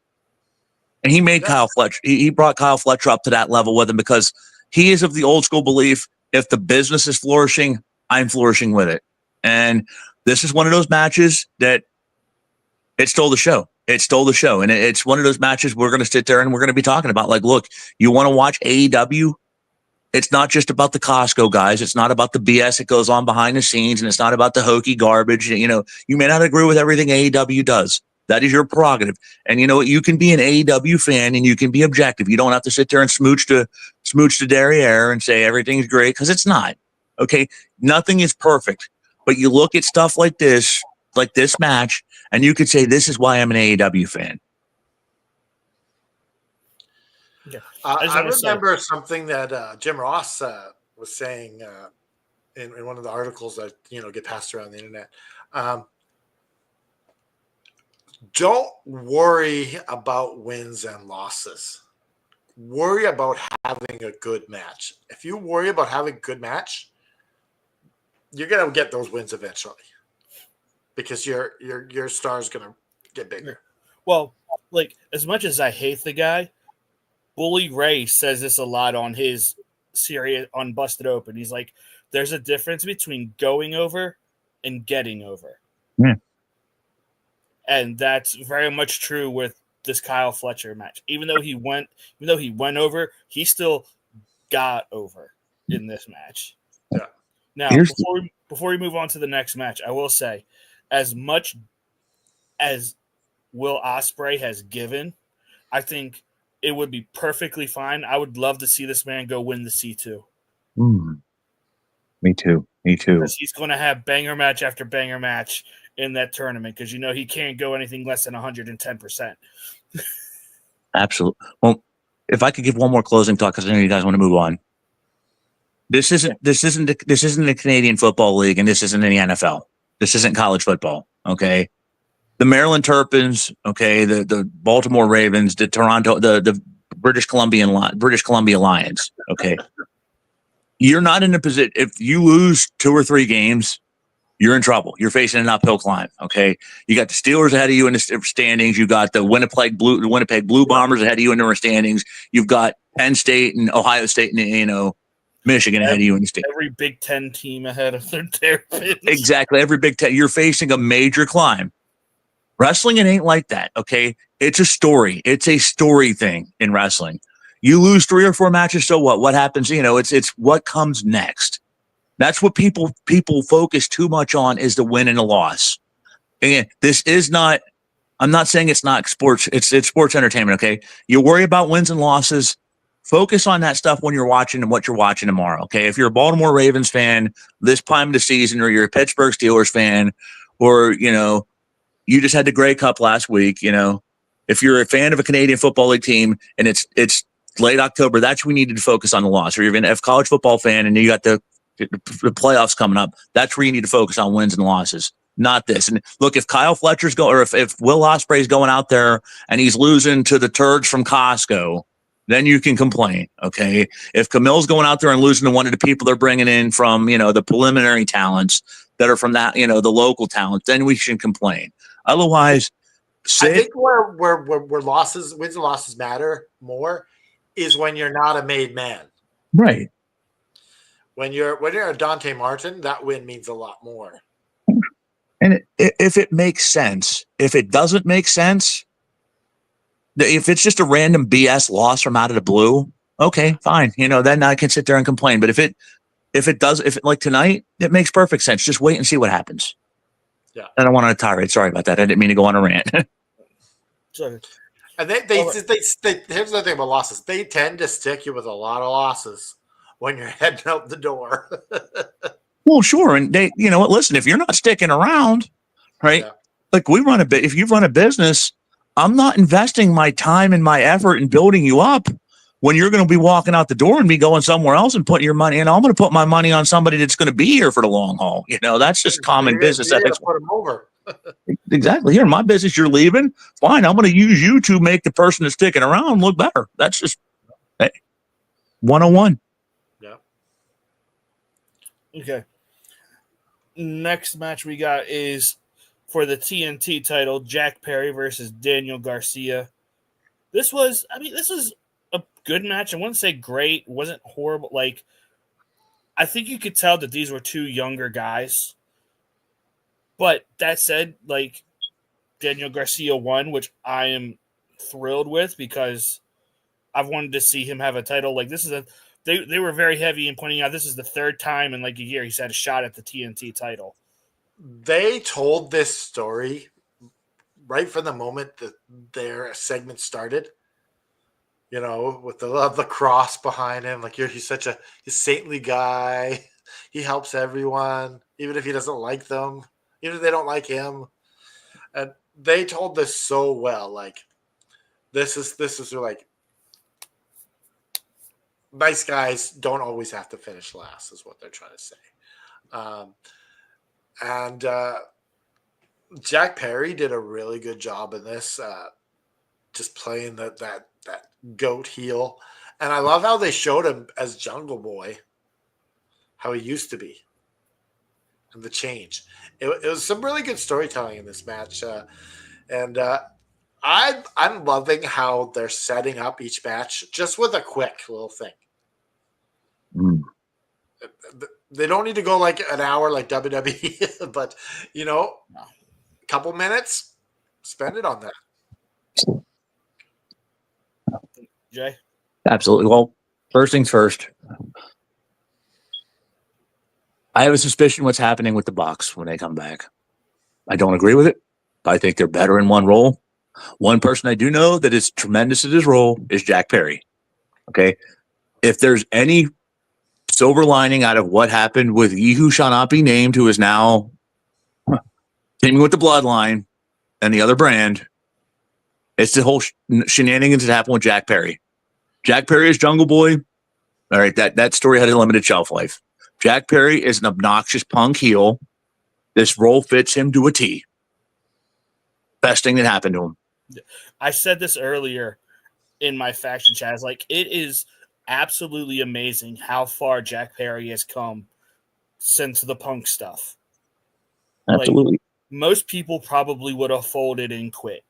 And he made Kyle Fletcher. He brought Kyle Fletcher up to that level with him because he is of the old school belief: if the business is flourishing, I'm flourishing with it. And this is one of those matches that it stole the show. It stole the show. And it's one of those matches we're going to sit there and we're going to be talking about. Like, look, you want to watch AEW? It's not just about the Costco guys. It's not about the BS that goes on behind the scenes. And it's not about the hokey garbage. You know, you may not agree with everything AEW does. That is your prerogative. And you know what? You can be an AEW fan and you can be objective. You don't have to sit there and smooch to derriere and say everything's great, because it's not. Okay. Nothing is perfect. But you look at stuff like this match, and you could say, this is why I'm an AEW fan. Yeah. I remember something that Jim Ross was saying in one of the articles that get passed around the internet. Don't worry about wins and losses. Worry about having a good match. If you worry about having a good match, you're gonna get those wins eventually, because your star is gonna get bigger. Well, like, as much as I hate the guy, Bully Ray says this a lot on his series on Busted Open. He's like, there's a difference between going over and getting over. Yeah. And that's very much true with this Kyle Fletcher match. Even though he went over, he still got over in this match. Yeah. Now, before we move on to the next match, I will say, as much as Will Ospreay has given, I think it would be perfectly fine. I would love to see this man go win the C2. Me too. Because he's going to have banger match after banger match in that tournament, because he can't go anything less than 110%. Absolutely. Well, if I could give one more closing talk, because I know you guys want to move on. This isn't the Canadian Football League, and this isn't in the NFL. This isn't college football. Okay. The Maryland Terrapins, okay, the Baltimore Ravens, the British Columbia Lions, okay. You're not in a position. If you lose 2 or 3 games, you're in trouble. You're facing an uphill climb. Okay, you got the Steelers ahead of you in the standings. You got the Winnipeg Blue Bombers ahead of you in the standings. You've got Penn State and Ohio State and Michigan ahead of you in the standings. Every Big Ten team ahead of their Terrapins. Exactly, every Big Ten. You're facing a major climb. Wrestling, it ain't like that. Okay, it's a story. It's a story thing in wrestling. You lose 3 or 4 matches, so what? What happens? It's what comes next. That's what people focus too much on, is the win and the loss. Again, this is not. I'm not saying it's not sports. It's sports entertainment. Okay, you worry about wins and losses. Focus on that stuff when you're watching and what you're watching tomorrow. Okay, if you're a Baltimore Ravens fan this time of the season, or you're a Pittsburgh Steelers fan, or you just had the Grey Cup last week. If you're a fan of a Canadian Football League team and it's late October, that's when we needed to focus on the loss. Or you're a college football fan and you got the playoffs coming up, that's where you need to focus on wins and losses, not this. And look, if Kyle Fletcher's or if Will Ospreay's going out there and he's losing to the turds from Costco, then you can complain. Okay. If Camille's going out there and losing to one of the people they're bringing in from, the preliminary talents that are from that, the local talent, then we should complain. Otherwise, I think where wins and losses matter more is when you're not a made man. Right. When you're a Dante Martin, that win means a lot more. And if it makes sense, if it doesn't make sense, if it's just a random BS loss from out of the blue, okay, fine. Then I can sit there and complain. But if it like tonight, it makes perfect sense. Just wait and see what happens. Yeah. I don't want to tirade. Sorry about that. I didn't mean to go on a rant. Sorry. And here's the thing about losses. They tend to stick you with a lot of losses when you're heading out the door. Well, sure. And they, what? Listen, if you're not sticking around, right? Yeah. Like we run if you run a business, I'm not investing my time and my effort in building you up when you're going to be walking out the door and be going somewhere else and putting your money in. I'm going to put my money on somebody that's going to be here for the long haul. That's just common business ethics. Put them over. Exactly. Here in my business, you're leaving. Fine. I'm going to use you to make the person that's sticking around look better. That's just 101. Yeah. Okay. Next match we got is for the TNT title, Jack Perry versus Daniel Garcia. This was a good match. I wouldn't say great. It wasn't horrible. Like, I think you could tell that these were two younger guys. But that said, like, Daniel Garcia won, which I am thrilled with because I've wanted to see him have a title. Like, this is they were very heavy in pointing out this is the third time in like a year he's had a shot at the TNT title. They told this story right from the moment that their segment started. With the cross behind him, like he's such a saintly guy. He helps everyone, even if he doesn't like them, even if they don't like him. And they told this so well. Like this is like nice guys don't always have to finish last, is what they're trying to say. And Jack Perry did a really good job in this, just playing that goat heel. And I love how they showed him as Jungle Boy, how he used to be, and the change. It was some really good storytelling in this match. And I'm loving how they're setting up each match just with a quick little thing. Mm. They don't need to go like an hour like WWE, but a couple minutes, spend it on that. Jay? Absolutely. Well, first things first. I have a suspicion what's happening with the Bucks when they come back. I don't agree with it. I think they're better in one role. One person I do know that is tremendous at his role is Jack Perry. Okay. If there's any silver lining out of what happened with Yehu shall not be named, who is now teaming with the Bloodline and the other brand, it's the whole shenanigans that happened with Jack Perry. Jack Perry is Jungle Boy. All right, that story had a limited shelf life. Jack Perry is an obnoxious punk heel. This role fits him to a T. Best thing that happened to him. I said this earlier in my faction chat. I was like, it is absolutely amazing how far Jack Perry has come since the punk stuff. Absolutely. Like, most people probably would have folded and quit.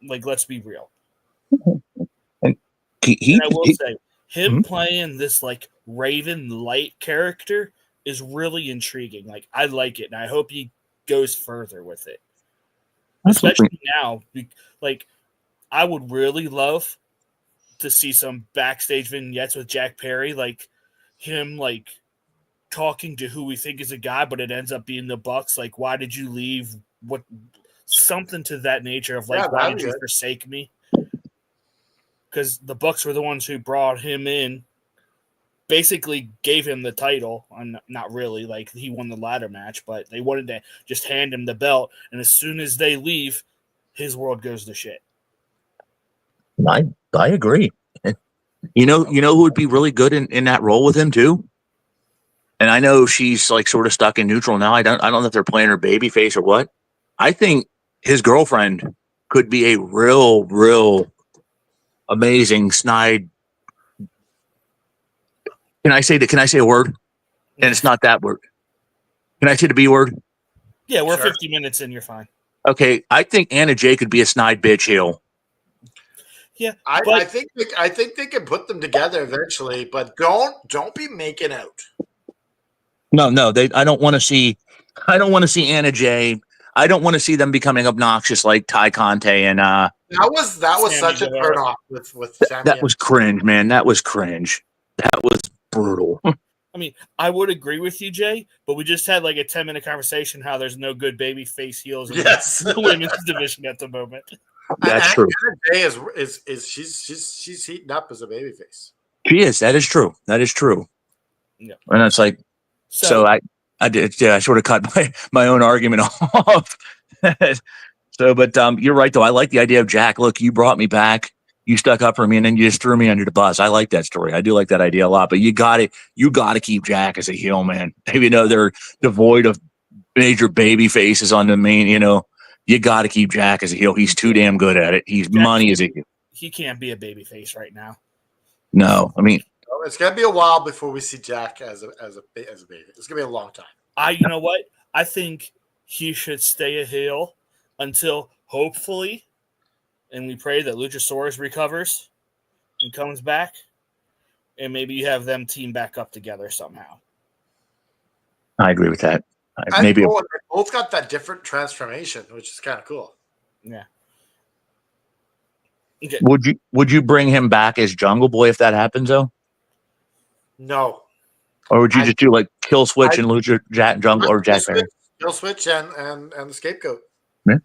Like, let's be real. And I will say, him playing this like Raven Light character is really intriguing. Like, I like it, and I hope he goes further with it. Absolutely. Especially now, like, I would really love to see some backstage vignettes with Jack Perry, like him like talking to who we think is a guy, but it ends up being the Bucks. Like, why did you leave? What, something to that nature of like, why did you forsake me? Because the Bucks were the ones who brought him in, basically gave him the title. Not really, like he won the ladder match, but they wanted to just hand him the belt. And as soon as they leave, his world goes to shit. I agree. You know who would be really good in that role with him too? And I know she's like sort of stuck in neutral now. I don't know if they're playing her baby face or what. I think his girlfriend could be a real amazing snide. Can I say a word? And it's not that word. Can I say the B word? Yeah, we're 50 minutes in. You're fine. Okay, I think Anna Jay could be a snide bitch heel. Yeah, I think they can put them together eventually, but don't be making out. No, I don't want to see Anna Jay. I don't want to see them becoming obnoxious like Ty Conte and that was Sammy such a Guevara. turn off with Sammy. That was cringe, man. That was cringe. That was brutal. I mean, I would agree with you, Jay, but we just had like a 10-minute conversation how there's no good baby face heels in Yes. the women's division at the moment. That's and true. Jay is she's heating up as a babyface. She is. That is true. That is true. Yeah. And it's like, so I did. Yeah, I sort of cut my own argument off. So, but you're right though. I like the idea of Jack. Look, you brought me back. You stuck up for me, and then you just threw me under the bus. I like that story. I do like that idea a lot. But you got to keep Jack as a heel, man. Even though they're devoid of major baby faces on the main, you got to keep Jack as a heel. He's too damn good at it. He's money as a heel. He can't be a baby face right now. No, I mean, It's gonna be a while before we see Jack as a baby. It's gonna be a long time. You know what? I think he should stay a heel until hopefully, and we pray that Luchasaurus recovers and comes back, and maybe you have them team back up together somehow. I agree with that. They both got that different transformation, which is kind of cool. Yeah. Okay. Would you bring him back as Jungle Boy if that happens though? No. Or would you just do like Kill Switch and Lucha Jack Jungle or Jack Perry? Kill Switch and the Scapegoat. Yeah.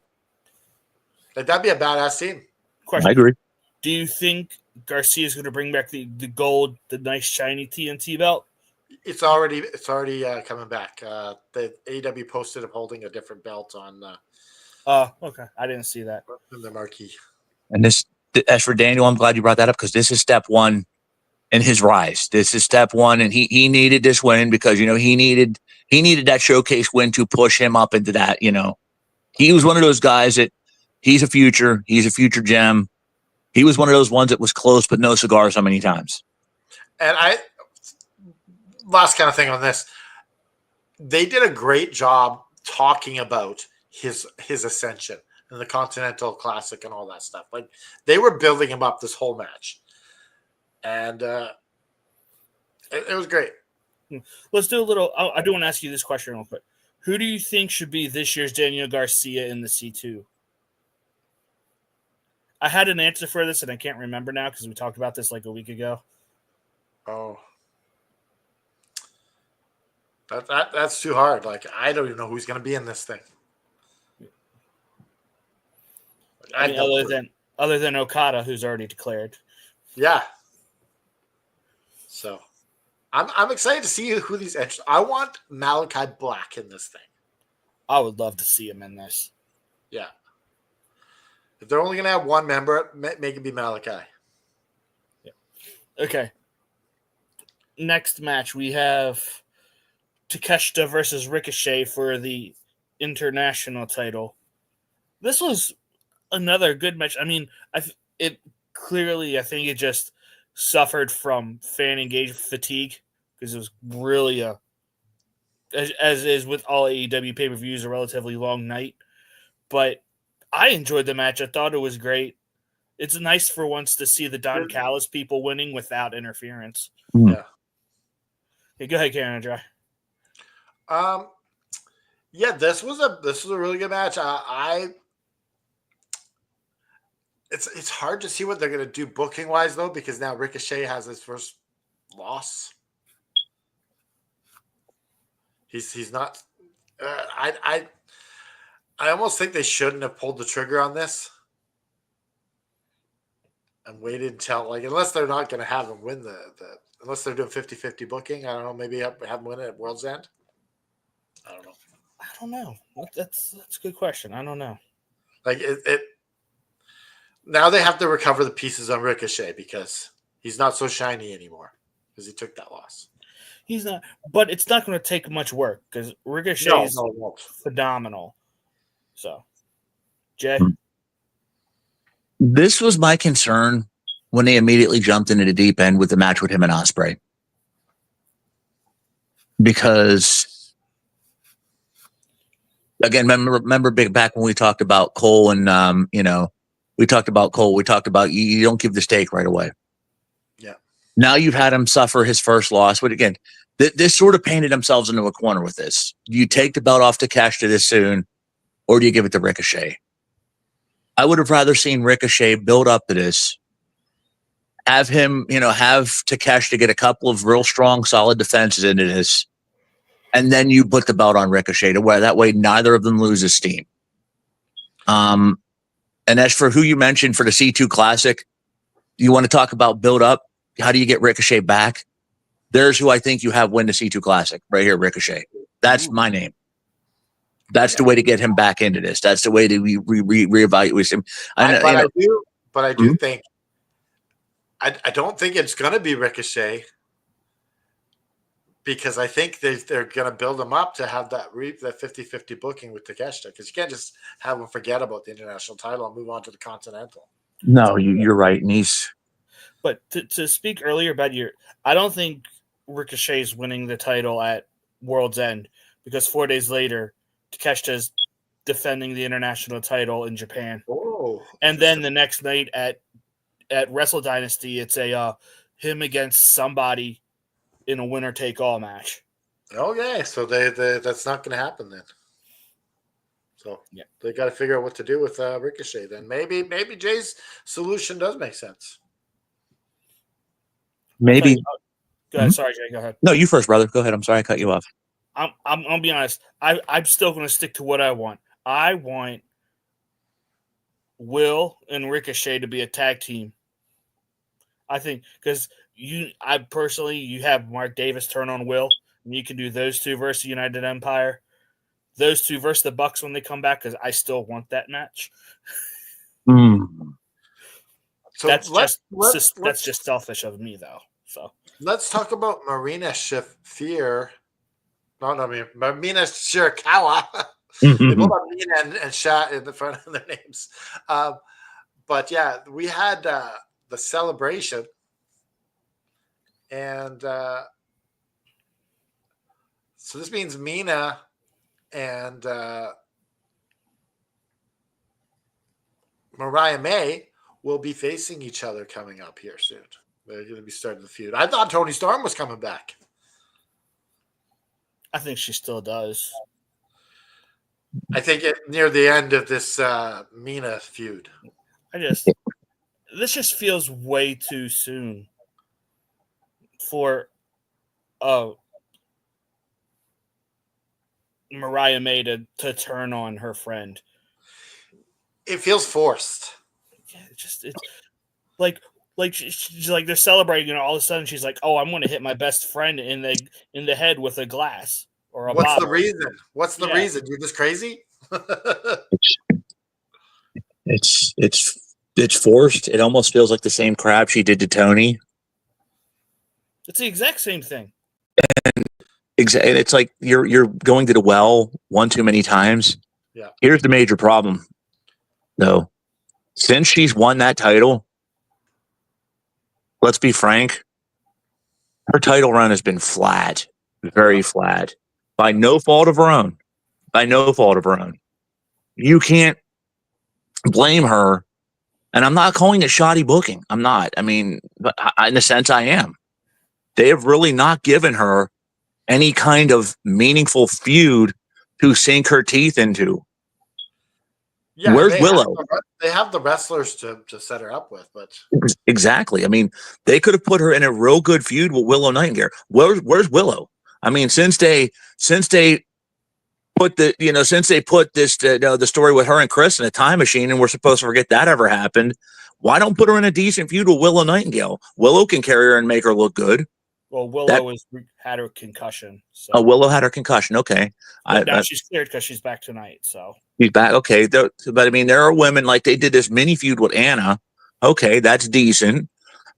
Like, that'd be a badass team. Question. I agree. Do you think Garcia is going to bring back the gold, the nice shiny TNT belt? It's already coming back. The AEW posted him holding a different belt on. Okay. I didn't see that. In the marquee. And as for Daniel, I'm glad you brought that up because this is step one in his rise. This is step one, and he needed this win because he needed that showcase win to push him up into that. He was one of those guys that he's a future gem. He was one of those ones that was close but no cigar so many times. And last kind of thing on this, they did a great job talking about his ascension and the Continental Classic and all that stuff. Like, they were building him up this whole match, and it was great. Let's do a little. I do want to ask you this question real quick. Who do you think should be this year's Daniel Garcia in the C2? I had an answer for this, and I can't remember now because we talked about this like a week ago. Oh, that's too hard. Like, I don't even know who's going to be in this thing. I mean, other than Okada, who's already declared. Yeah. So, I'm excited to see who these entries. I want Malachi Black in this thing. I would love to see him in this. Yeah. If they're only going to have one member, make it be Malachi. Yeah. Okay. Next match, we have Takeshita versus Ricochet for the international title. This was another good match. I mean, I think it just suffered from fan engagement fatigue because it was really as is with all AEW pay-per-views, a relatively long night. But I enjoyed the match. I thought it was great. It's nice for once to see the Don Callis people winning without interference. Yeah. Hey, go ahead, Karen Dry. Yeah, this was a really good match. It's hard to see what they're gonna do booking wise though, because now Ricochet has his first loss. He's not. I almost think they shouldn't have pulled the trigger on this and waited until, like, unless they're not going to have him win unless they're doing 50-50 booking. I don't know. Maybe have him win it at World's End. I don't know. That's a good question. I don't know. Like it now they have to recover the pieces on Ricochet because he's not so shiny anymore because he took that loss. He's not, but it's not going to take much work because Ricochet is phenomenal. So, Jay? This was my concern when they immediately jumped into the deep end with the match with him and Ospreay. Because, again, remember back when we talked about Cole and, we talked about Cole. We talked about you don't give the steak right away. Yeah. Now you've had him suffer his first loss. But again, this sort of painted themselves into a corner with this. Do you take the belt off to Cash to this soon, or do you give it to Ricochet? I would have rather seen Ricochet build up to this, have him, have Takeshi to get a couple of real strong, solid defenses into this, and then you put the belt on Ricochet to where that way neither of them loses steam. And as for who you mentioned for the C2 Classic, you want to talk about build up? How do you get Ricochet back? There's who I think you have win the C2 Classic right here, Ricochet. That's my name. That's the way to get him back into this. That's the way to reevaluate him. I do think I don't think it's going to be Ricochet, because I think they're going to build him up to have that 50-50 booking with Takeshita, because you can't just have him forget about the international title and move on to the Continental. No, you're right. But to speak earlier about I don't think Ricochet's winning the title at World's End, because 4 days later, Takeshita's defending the international title in Japan. Oh, and then the next night at Wrestle Dynasty, it's him against somebody in a winner take all match. Okay, so they that's not going to happen then. So they got to figure out what to do with Ricochet. Then maybe Jay's solution does make sense. Maybe. Go ahead. Sorry, Jay. Go ahead. No, you first, brother. Go ahead. I'm sorry I cut you off. I'm gonna be honest. I'm still gonna stick to what I want. I want Will and Ricochet to be a tag team. I think because you have Mark Davis turn on Will, and you can do those two versus United Empire, those two versus the Bucks when they come back, because I still want that match. So that's just selfish of me, though. So let's talk about Marina Shafir. Marina Shirakawa. They both have Mina and Sha in the front of their names. But yeah, we had the celebration, and so this means Mina and Mariah May will be facing each other coming up here soon. They're going to be starting the feud. I thought Toni Storm was coming back. I think she still does. I think near the end of this Mina feud. This just feels way too soon for Mariah May to turn on her friend. It feels forced. Yeah, it's like she's like they're celebrating, and all of a sudden she's like, "Oh, I'm going to hit my best friend in the head with a glass or a What's bottle." the reason? What's the reason? You're just crazy? It's forced. It almost feels like the same crap she did to Tony. It's the exact same thing. And it's like you're going to the well one too many times. Yeah. Here's the major problem, though. Since she's won that title, let's be frank, her title run has been flat, very flat, by no fault of her own. By no fault of her own. You can't blame her. And I'm not calling it shoddy booking. I'm not. I mean, but in a sense, I am. They have really not given her any kind of meaningful feud to sink her teeth into. Yeah, where's Willow? They have the wrestlers to set her up with, but exactly. I mean, they could have put her in a real good feud with Willow Nightingale. Where's Willow? I mean, since they put the story with her and Chris in a time machine, and we're supposed to forget that ever happened. Why don't put her in a decent feud with Willow Nightingale? Willow can carry her and make her look good. Well, Willow had her concussion. So. Oh, Willow had her concussion. Okay. Now she's cleared because she's back tonight. So she's back. Okay. But I mean, there are women like they did this mini feud with Anna. Okay. That's decent.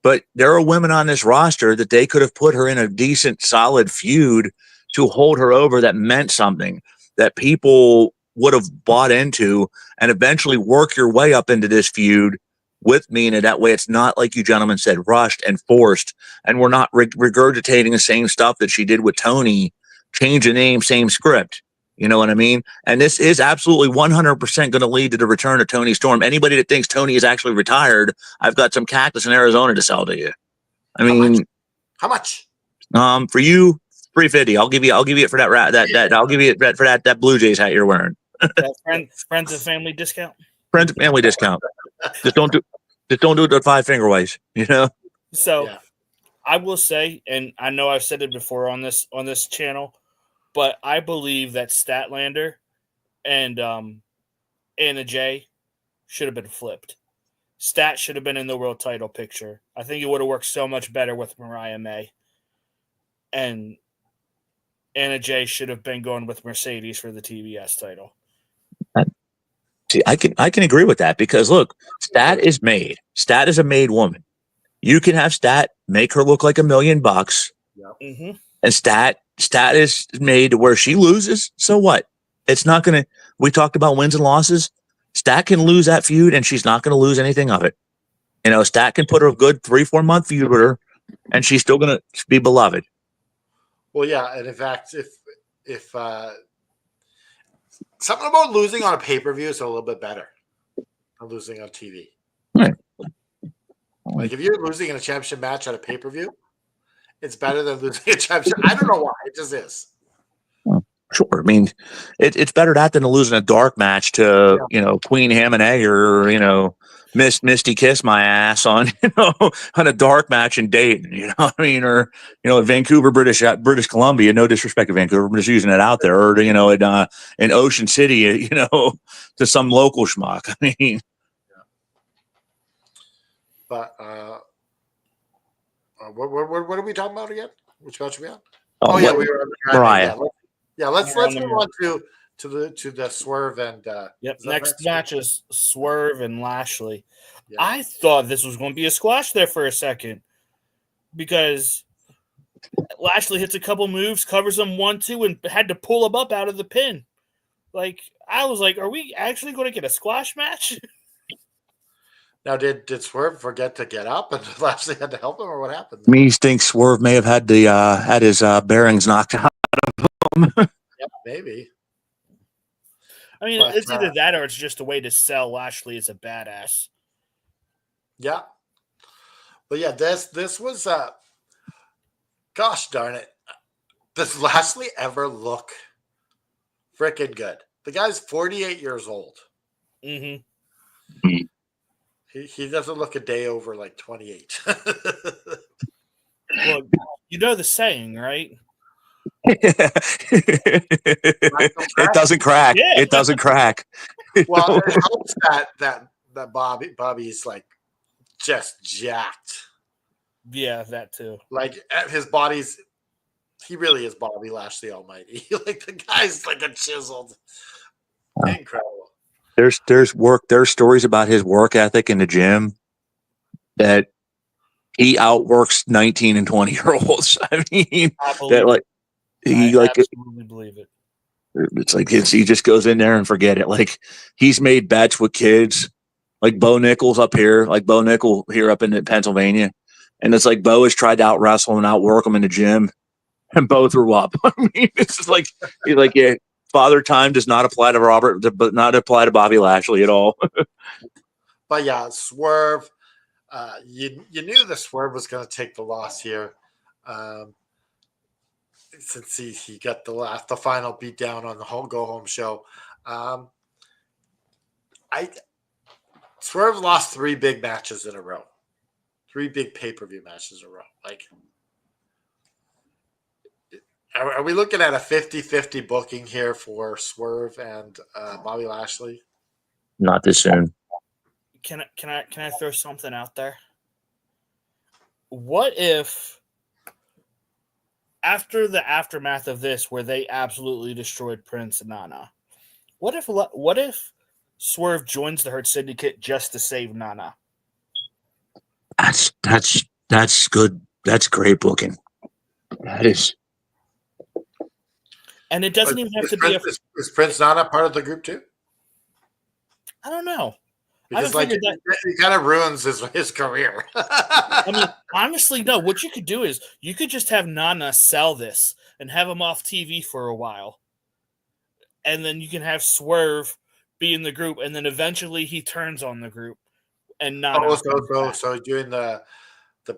But there are women on this roster that they could have put her in a decent, solid feud to hold her over that meant something, that people would have bought into, and eventually work your way up into this feud with Mina. That way it's not, like you gentlemen said, rushed and forced, and we're not regurgitating the same stuff that she did with Tony, change the name, same script. You know what I mean? And this is absolutely 100% going to lead to the return of Toni Storm. Anybody that thinks Tony is actually retired, I've got some cactus in Arizona to sell to you. I mean, how much? For you, $350. I'll give you it for that I'll give you it for that Blue Jays hat you're wearing. Friends and family discount. Friends and family discount. Just don't do it the 5-finger ways. You know. So Yeah. I will say, and I know I've said it before on this channel, but I believe that Statlander and Anna Jay should have been flipped. Stat should have been in the world title picture. I think it would have worked so much better with Mariah May. And Anna Jay should have been going with Mercedes for the TBS title. See, I can agree with that because look, Stat is made. Stat is a made woman. You can have Stat make her look like $1 million, Mm-hmm. and Stat is made to where she loses. So what? It's not gonna. We talked about wins and losses. Stat can lose that feud, and she's not gonna lose anything of it. You know, Stat can put her a good 3-4 month feud with her, and she's still gonna be beloved. Well, yeah, and in fact, if something about losing on a pay-per-view is a little bit better than losing on TV. Right. Like if you're losing in a championship match at a pay-per-view, it's better than losing a championship. I don't know why. It just is. Sure. I mean, it's better that than to lose in a dark match to, Queen Ham and Egg or, Misty Kiss my ass on, on a dark match in Dayton, or, Vancouver, British Columbia, no disrespect to Vancouver, I'm just using it out there, or, in Ocean City, to some local schmuck. I mean, But what are we talking about again? Which match are we on? Oh, yeah, we were on the Mariah. Let's move on to the Swerve and Next match is Swerve and Lashley. Yeah. I thought this was going to be a squash there for a second because Lashley hits a couple moves, covers him 1-2, and had to pull him up out of the pin. Like, I was like, are we actually going to get a squash match? Now, did Swerve forget to get up and Lashley had to help him, or what happened? Me thinks Swerve may have had his bearings knocked out of him. Yeah, maybe. I mean, it's either that or it's just a way to sell Lashley as a badass. Yeah. But yeah, this was gosh darn it. Does Lashley ever look freaking good? The guy's 48 years old. Mm-hmm. He doesn't look a day over like 28. Well, you know the saying, right? It doesn't crack. Yeah. It doesn't crack. Well, it helps that Bobby's like just jacked. Yeah, that too. Like his body's, he really is Bobby Lashley Almighty. Like the guy's like a chiseled, incredible. There's stories about his work ethic in the gym that he outworks 19 and 20-year-olds. I mean, absolutely believe it. It's like he just goes in there and forget it. Like he's made bets with kids, like Bo Nichols up here, here up in Pennsylvania, and it's like Bo has tried to out wrestle and outwork him in the gym, and Bo threw up. I mean, it's just like he's like, yeah, father time does not apply to but not apply to Bobby Lashley at all. But yeah, Swerve. You knew the Swerve was going to take the loss here, since he got the final beat down on the go home show. Swerve lost 3 big matches in a row, 3 big pay-per-view matches in a row. Like, are we looking at a 50-50 booking here for Swerve and Bobby Lashley? Not this soon. Can I throw something out there? What if after the aftermath of this, where they absolutely destroyed Prince and Nana, what if Swerve joins the Hurt Syndicate just to save Nana? That's good. That's great booking. That is. And it doesn't even have to be is Prince Nana part of the group too? I don't know. Because like it kind of ruins his career. I mean, honestly, no. What you could do is you could just have Nana sell this and have him off TV for a while, and then you can have Swerve be in the group, and then eventually he turns on the group, and Nana. So doing the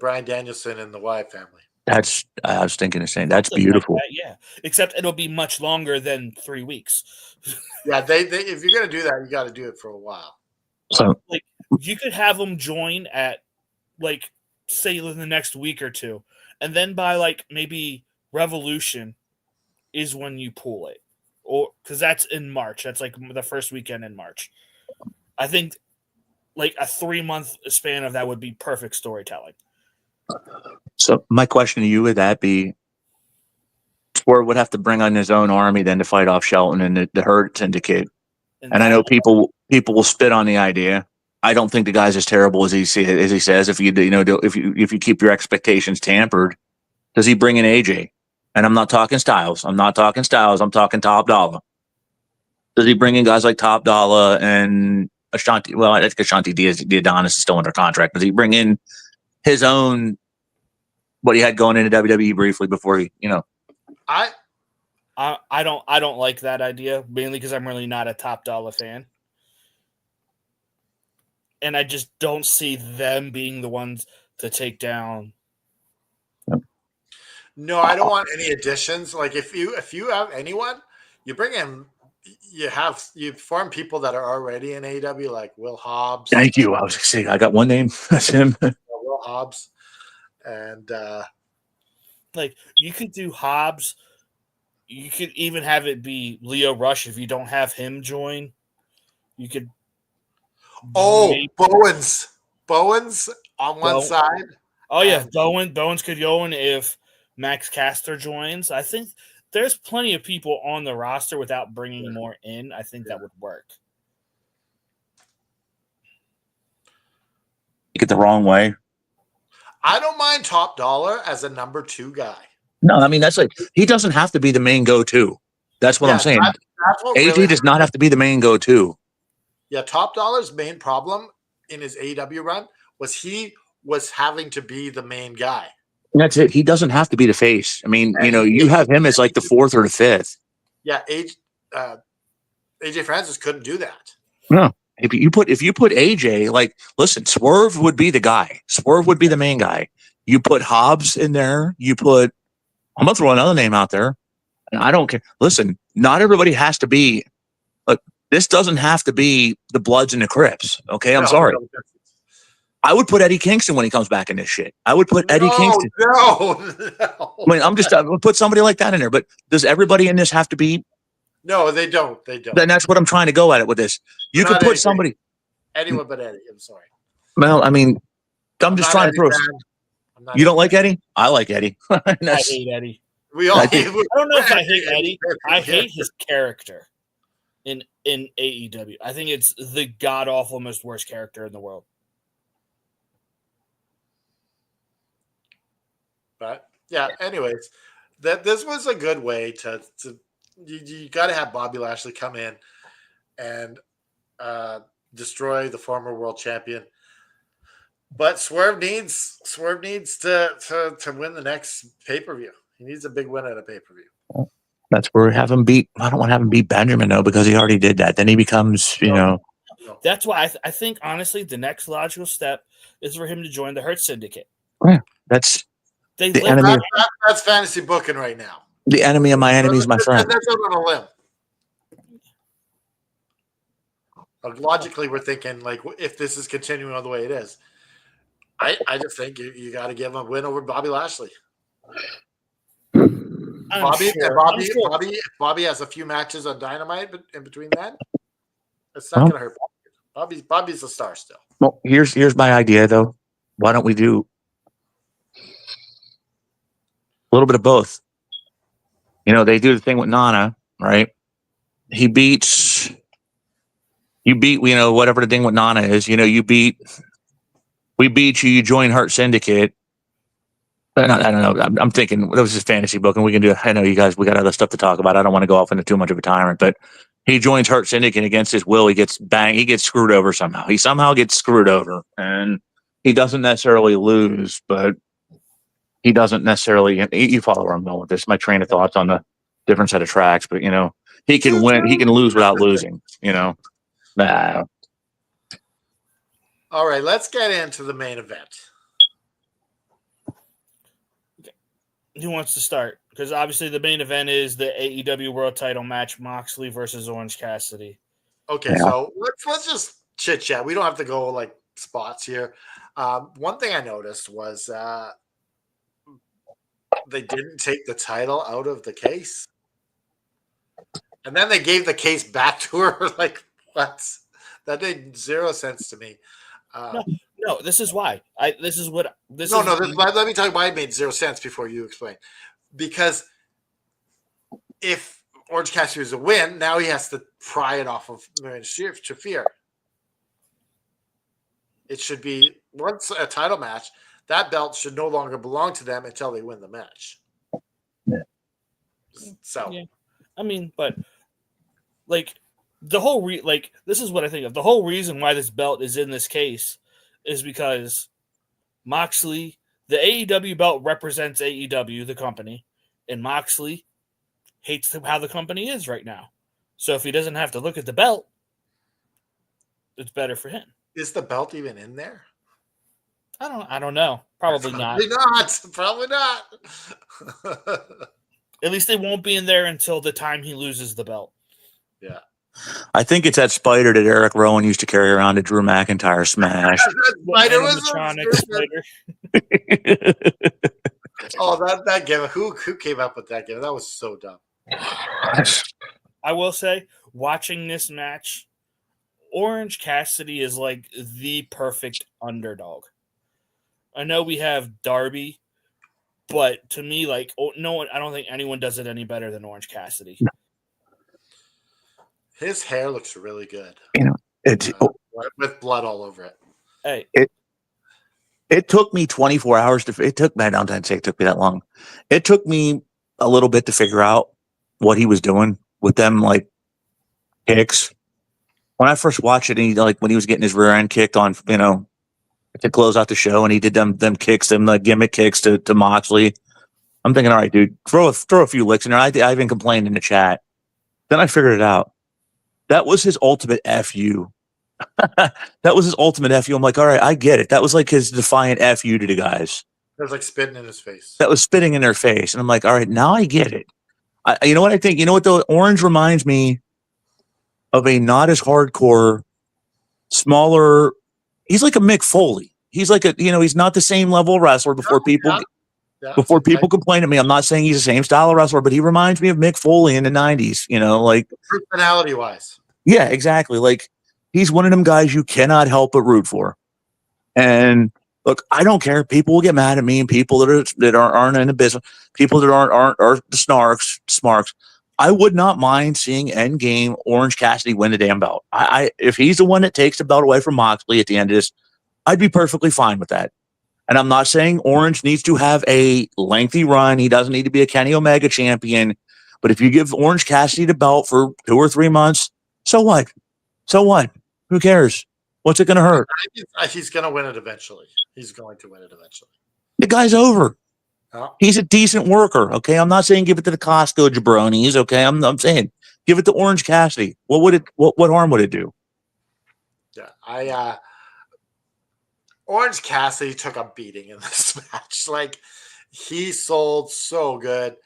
Bryan Danielson and the Wyatt family. I was thinking the same. That's beautiful. Like that, yeah, except it'll be much longer than 3 weeks. Yeah, they if you're gonna do that, you got to do it for a while. So Like, you could have them join at, like, say in the next week or two, and then by like maybe Revolution is when you pull it, or because that's in March. That's like the first weekend in March. I think like a 3-month span of that would be perfect storytelling. So my question to you would that be, Swerve would have to bring on his own army then to fight off Shelton and the Hurt Syndicate. And I know people will spit on the idea. I don't think the guy's as terrible as he says. If you keep your expectations tampered, does he bring in AJ? And I'm not talking Styles. I'm talking Top Dollar. Does he bring in guys like Top Dollar and Ashanti? Well, I think Ashanti Diadonis is still under contract. Does he bring in his own, what he had going into WWE briefly before he, I don't like that idea, mainly because I'm really not a Top Dollar fan. And I just don't see them being the ones to take down. No, I don't want any additions. Like if you have anyone, you bring in, you form people that are already in AEW, like Will Hobbs. Thank you. I was saying I got one name. That's him. Will Hobbs, and like you could do Hobbs. You could even have it be Leo Rush if you don't have him join. You could. Bowens on one side. Oh yeah, Bowens could go in if Max Caster joins. I think there's plenty of people on the roster without bringing more in. I think that would work. You get the wrong way. I don't mind Top Dollar as a number 2 guy. No, I mean, that's like, he doesn't have to be the main go-to. That's what I'm saying. That's what AJ does not have to be the main go-to. Yeah, Top Dollar's main problem in his AEW run was he was having to be the main guy. That's it. He doesn't have to be the face. I mean, you have him as like the 4th or the 5th. Yeah, AJ Francis couldn't do that. No. If you put AJ, like, listen, Swerve would be the guy. Swerve would be the main guy. You put Hobbs in there. I'm gonna throw another name out there, and I don't care. Listen, not everybody has to be. Look, this doesn't have to be the Bloods and the Crips. Okay, I'm sorry. No. I would put Eddie Kingston when he comes back in this shit. I would put Eddie Kingston. No. I mean, I would put somebody like that in there. But does everybody in this have to be? No, they don't. Then that's what I'm trying to go at it with this. You could put somebody. Anyone but Eddie. I'm sorry. Well, I mean, I'm just trying to throw. You don't like Eddie? I like Eddie. I hate Eddie. We all. I don't know if I hate Eddie. I hate his character in AEW. I think it's the god awful, most worst character in the world. But yeah. Anyways, this was a good way to you got to have Bobby Lashley come in and destroy the former world champion. But Swerve needs to win the next pay-per-view. He needs a big win at a pay-per-view. That's where we have him beat. I don't want to have him beat Benjamin though, because he already did that. Then he becomes, No. That's why I think honestly the next logical step is for him to join the Hurt Syndicate. Yeah, that's the enemy. That's fantasy booking right now. The enemy of my enemy is my friend. That's on a limb. Logically, we're thinking like if this is continuing on the way it is. I just think you got to give him a win over Bobby Lashley. Bobby has a few matches on Dynamite, but in between that, it's not going to hurt Bobby. Bobby's a star still. Well, here's my idea though. Why don't we do a little bit of both? They do the thing with Nana, right? You beat, whatever the thing with Nana is. We beat you. You join Hurt Syndicate. I don't know. I'm thinking that was just fantasy book, and we can do. I know you guys. We got other stuff to talk about. I don't want to go off into too much of a tyrant, but he joins Hurt Syndicate against his will. He gets banged. He gets screwed over somehow. He somehow gets screwed over, and he doesn't necessarily lose, but he doesn't necessarily. You follow where I'm going with this. My train of thoughts on the different set of tracks, but he can win. He can lose without losing. Nah. All right, let's get into the main event. Who wants to start? Because obviously the main event is the AEW World Title match: Moxley versus Orange Cassidy. Okay, so let's just chit chat. We don't have to go like spots here. One thing I noticed was they didn't take the title out of the case, and then they gave the case back to her. Like what? That made zero sense to me. No, this is why. This is what this No, is. no. Let me tell you why it made zero sense before you explain. Because if Orange Cassidy was a win, now he has to pry it off of Marion Shafir. It should be once a title match, that belt should no longer belong to them until they win the match. So, Yeah. I mean, but like the whole this is what I think of. The whole reason why this belt is in this case is because Moxley, the AEW belt represents AEW, the company, and Moxley hates how the company is right now. So if he doesn't have to look at the belt, it's better for him. is the belt even in there? I don't know. Probably not. Probably not. At least they won't be in there until the time he loses the belt. Yeah. I think it's that spider that Eric Rowan used to carry around at Drew McIntyre Smash. Spider was animatronic spider. Oh, that gimmick. Who came up with that gimmick? That was so dumb. I will say, watching this match, Orange Cassidy is like the perfect underdog. I know we have Darby, but to me, like, no one, I don't think anyone does it any better than Orange Cassidy. His hair looks really good. You know, it's with blood all over it. Hey, it took me 24 hours to. It took me. I don't say it took me that long. It took me a little bit to figure out what he was doing with them, like kicks. When I first watched it, and he like when he was getting his rear end kicked on, to close out the show, and he did them kicks, them the gimmick kicks to Moxley. I'm thinking, all right, dude, throw a few licks in there. I even complained in the chat. Then I figured it out. That was his ultimate FU. That was his ultimate FU. I'm like, all right, I get it. That was like his defiant FU to the guys. It was like spitting in his face. That was spitting in their face. And I'm like, all right, now I get it. You know what I think? You know what, though? Orange reminds me of a not as hardcore, smaller. He's like a Mick Foley. He's like he's not the same level wrestler before people complain to me. I'm not saying he's the same style of wrestler, but he reminds me of Mick Foley in the 90s, like personality wise. Yeah, exactly. Like he's one of them guys you cannot help but root for. And look, I don't care. People will get mad at me, and people that aren't in the business, people that aren't the smarks. I would not mind seeing Endgame Orange Cassidy win the damn belt. If he's the one that takes the belt away from Moxley at the end of this, I'd be perfectly fine with that. And I'm not saying Orange needs to have a lengthy run. He doesn't need to be a Kenny Omega champion. But if you give Orange Cassidy the belt for 2 or 3 months, so what? So what? Who cares? What's it going to hurt? He's going to win it eventually. He's going to win it eventually. The guy's over. Oh. He's a decent worker. Okay, I'm not saying give it to the Costco jabronis. Okay, I'm saying give it to Orange Cassidy. What harm would it do? Yeah, Orange Cassidy took a beating in this match. Like he sold so good.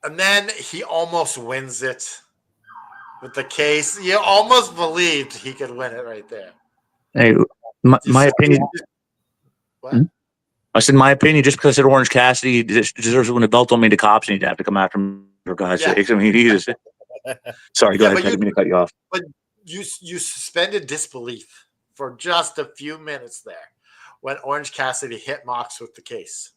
And then he almost wins it with the case. You almost believed he could win it right there. Hey, my opinion. What? I said my opinion. Just because I said Orange Cassidy deserves to win the belt, don't mean the cops need to have to come after him for God's sakes. I mean, he's sorry. Go ahead. I didn't mean to cut you off. But you suspended disbelief for just a few minutes there when Orange Cassidy hit Mox with the case.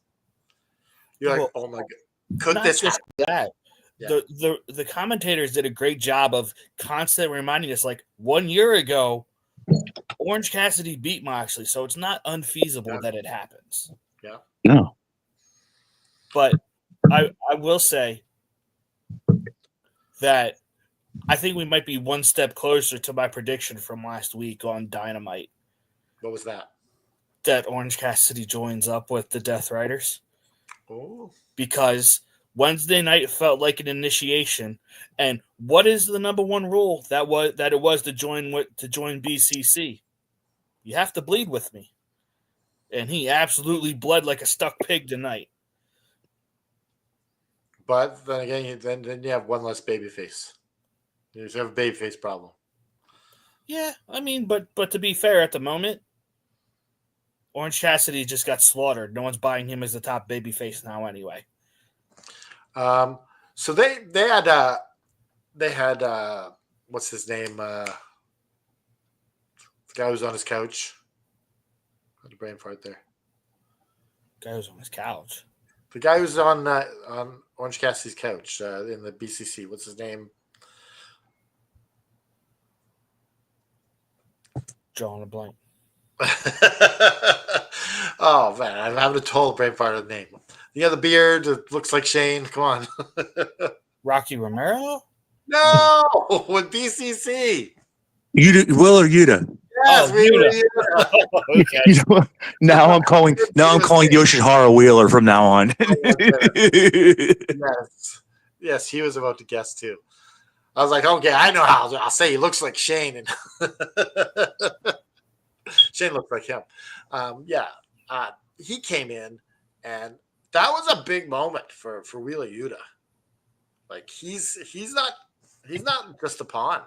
You're like, oh my god, could this happen? That. Yeah. The commentators did a great job of constantly reminding us, like 1 year ago, Orange Cassidy beat Moxley, so it's not unfeasible that it happens. Yeah. No. But I will say that I think we might be one step closer to my prediction from last week on Dynamite. What was that? That Orange Cassidy joins up with the Death Riders. Oh. Because Wednesday night felt like an initiation. And what is the number one rule that it was to join BCC? You have to bleed with me. And he absolutely bled like a stuck pig tonight. But then again, then you have one less baby face. You just have a babyface problem. Yeah, I mean, but to be fair, at the moment, Orange Cassidy just got slaughtered. No one's buying him as the top babyface now, anyway. So they had what's his name? The guy who's on his couch. Had a brain fart there. Guy was on his couch. The guy who's on Orange Cassidy's couch in the BCC. What's his name? Drawing a blank. Oh man, I'm having a total brain fart of the name. You got the beard. It looks like Shane. Come on. Rocky Romero? No, with BCC. Will or Yuta? Yes, Oh, we were Yuta. Okay. Now I'm calling Yoshihara Wheeler from now on. Yes, he was about to guess too. I was like, okay, I know how. I'll say he looks like Shane, and Shane looks like him. He came in, and that was a big moment for Wheeler Yuta. Like he's not just a pawn.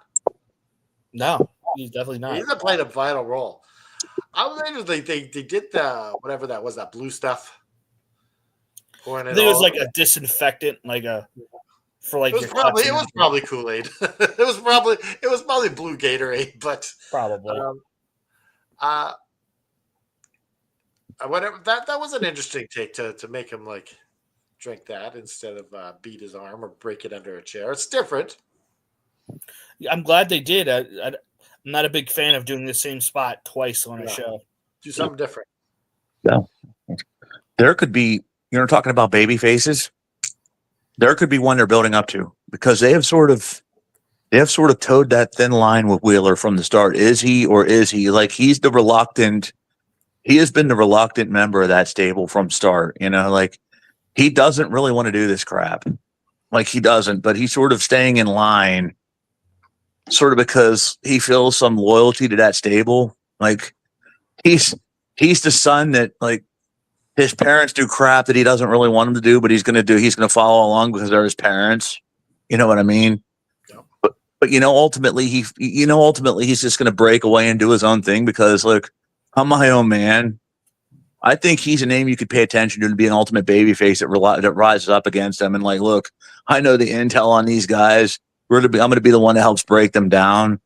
No, he's definitely not. He's played a vital role. I was interested. They did the whatever that was, that blue stuff. I think it was like a disinfectant, like a for like it was probably Kool-Aid. it was probably blue Gatorade, but probably. Whatever that was an interesting take to make him like drink that instead of beat his arm or break it under a chair. It's different. I'm glad they did. I'm not a big fan of doing the same spot twice on a show. Do something different. No. There could be, talking about baby faces. There could be one they're building up to because they have sort of towed that thin line with Wheeler from the start. Is he or is he? Like he has been the reluctant member of that stable from start. Like he doesn't really want to do this crap. Like he doesn't, but he's sort of staying in line sort of because he feels some loyalty to that stable. Like he's the son that like his parents do crap that he doesn't really want him to do, but he's going to follow along because they're his parents. You know what I mean? Yeah. But ultimately he's just going to break away and do his own thing because look, I'm my own man. I think he's a name you could pay attention to and be an ultimate babyface that rises up against them. And like, look, I know the intel on these guys. I'm going to be the one that helps break them down.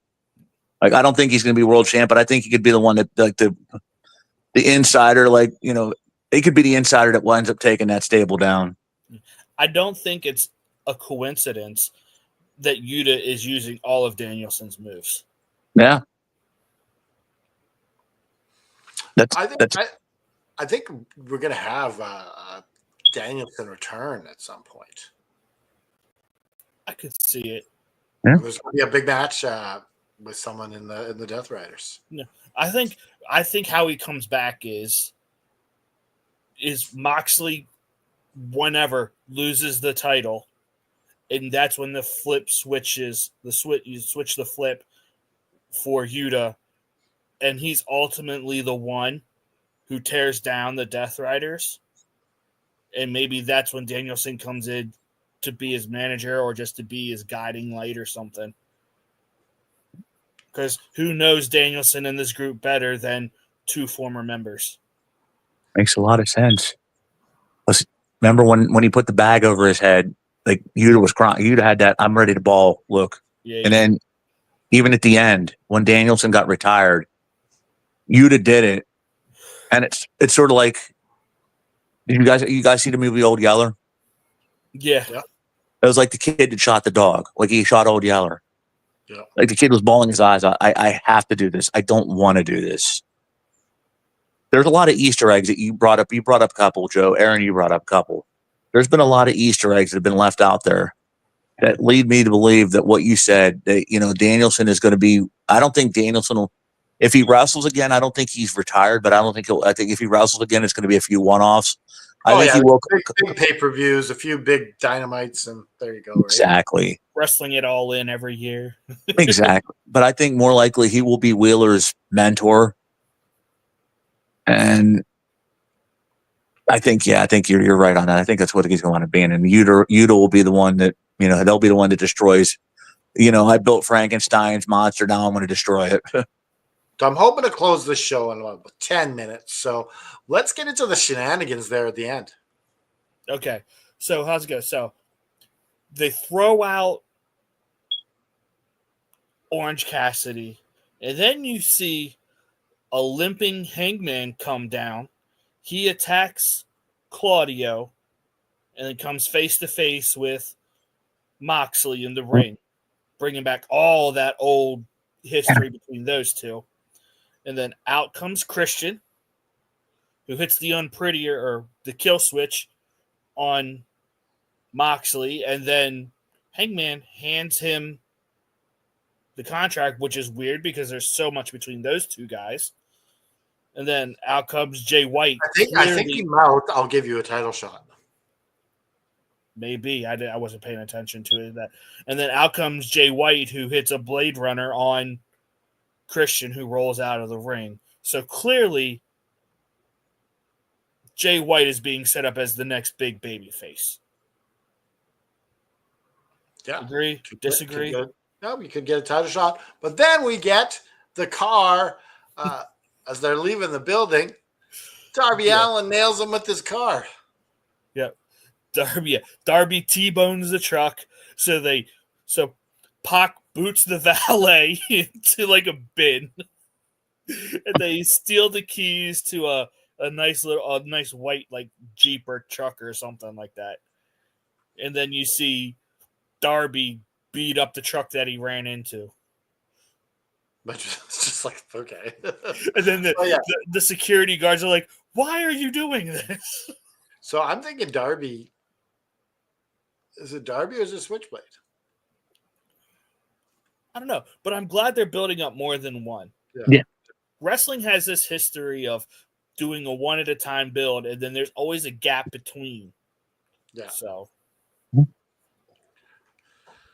Like, I don't think he's going to be world champ, but I think he could be the one that, like, the insider, like, he could be the insider that winds up taking that stable down. I don't think it's a coincidence that Yuta is using all of Danielson's moves. Yeah. I think we're going to have Danielson return at some point. I could see it. Yeah. There's going to be a big match with someone in the Death Riders. Yeah, I think how he comes back is Moxley, whenever loses the title, and that's when the flip switches. You switch the flip for Yuta, and he's ultimately the one who tears down the Death Riders, and maybe that's when Danielson comes in to be his manager or just to be his guiding light or something. Because who knows Danielson in this group better than two former members? Makes a lot of sense. Remember when he put the bag over his head, like Yuta was crying. Yuta had that "I'm ready to ball" look. Yeah, and then even at the end, when Danielson got retired, Yuta did it, and it's sort of like, did you guys see the movie Old Yeller? Yeah. It was like the kid that shot the dog. Like he shot Old Yeller. Yeah. Like the kid was bawling his eyes out. I have to do this. I don't want to do this. There's a lot of Easter eggs that you brought up. You brought up a couple, Joe. Aaron, you brought up a couple. There's been a lot of Easter eggs that have been left out there that lead me to believe that what you said, that, Danielson is going to be, I don't think Danielson will, if he wrestles again, I don't think he's retired, but I think if he wrestles again, it's going to be a few one-offs. I think he will. Big pay-per-views, a few big dynamites, and there you go. Right? Exactly. Wrestling it all in every year. Exactly. But I think more likely he will be Wheeler's mentor. And I think you're right on that. I think that's what he's going to be in. And Yuta will be the one that, they'll be the one that destroys I built Frankenstein's monster. Now I'm going to destroy it. So I'm hoping to close the show in about 10 minutes. So let's get into the shenanigans there at the end. Okay. So how's it go? So they throw out Orange Cassidy, and then you see a limping Hangman come down. He attacks Claudio and then comes face to face with Moxley in the ring, bringing back all that old history between those two. And then out comes Christian, who hits the unprettier or the kill switch on Moxley, and then Hangman hands him the contract, which is weird because there's so much between those two guys. And then out comes Jay White. I think you mouth, I'll give you a title shot. Maybe I wasn't paying attention to it. And then out comes Jay White, who hits a Blade Runner on Christian, who rolls out of the ring. So clearly, Jay White is being set up as the next big baby face. Yeah. Agree? Disagree? No, we could get a title shot. But then we get the car as they're leaving the building. Darby Allin nails him with his car. Yep. Darby T-bones the truck. So Pac boots the valet into like a bin. And they steal the keys to a nice white like Jeep or truck or something like that. And then you see Darby beat up the truck that he ran into. But it's just like, okay. And then the security guards are like, why are you doing this? So I'm thinking Darby. Is it Darby or is it Switchblade? I don't know, but I'm glad they're building up more than one. Yeah. Wrestling has this history of doing a one at a time build, and then there's always a gap between. Yeah. So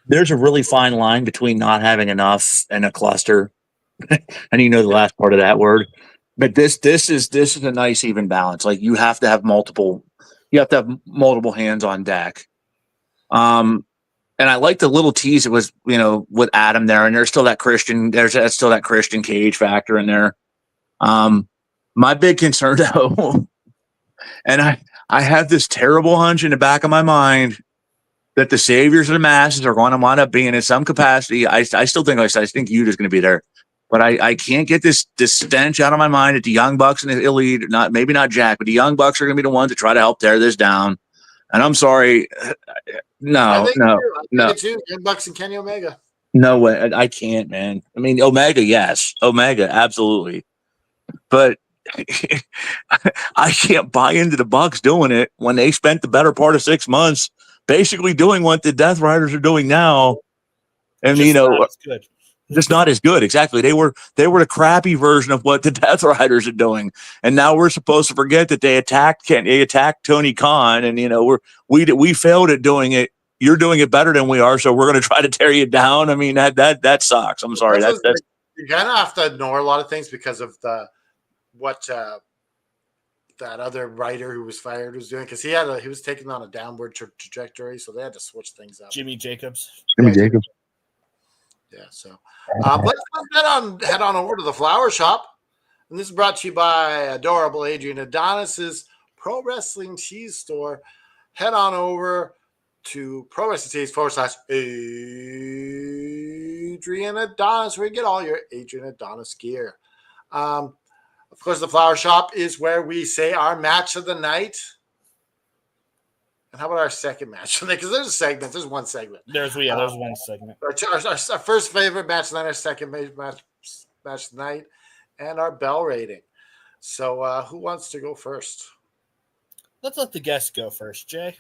There's a really fine line between not having enough and a cluster. And the last part of that word. But this is a nice even balance. Like you have to have multiple hands on deck. And I like the little tease it was, with Adam there, and there's still that Christian Cage factor in there. My big concern though, and I have this terrible hunch in the back of my mind that the saviors of the masses are going to wind up being in some capacity. I still think, I think Utah's going to be there, but I can't get this stench out of my mind that the Young Bucks and the Elite, maybe not Jack, but the Young Bucks are going to be the ones to try to help tear this down. And I'm sorry. No. Too. Young Bucks and Kenny Omega. No way. I can't, man. I mean, Omega, yes. Omega, absolutely. But I can't buy into the Bucks doing it when they spent the better part of 6 months basically doing what the Death Riders are doing now. And, good. Just not as good. Exactly. They were the crappy version of what the Death Riders are doing. And now we're supposed to forget that they attacked Tony Khan, and we failed at doing it. You're doing it better than we are, so we're going to try to tear you down. I mean, that sucks. I'm sorry. That's you kind of have to ignore a lot of things because of what that other writer who was fired was doing, because he was taking on a downward trajectory, so they had to switch things up. Jimmy Jacobs. Yeah, so let's head on over to the flower shop. And this is brought to you by adorable Adrian Adonis's Pro Wrestling Tees store. Head on over to Pro Wrestling Tees /Adrian Adonis, where you get all your Adrian Adonis gear. Of course, the flower shop is where we say our match of the night. And how about our second match? Because there's a segment. There's one segment. There's one segment. Our first favorite match of the night, our second match of the night, and our bell rating. So who wants to go first? Let's let the guests go first, Jay.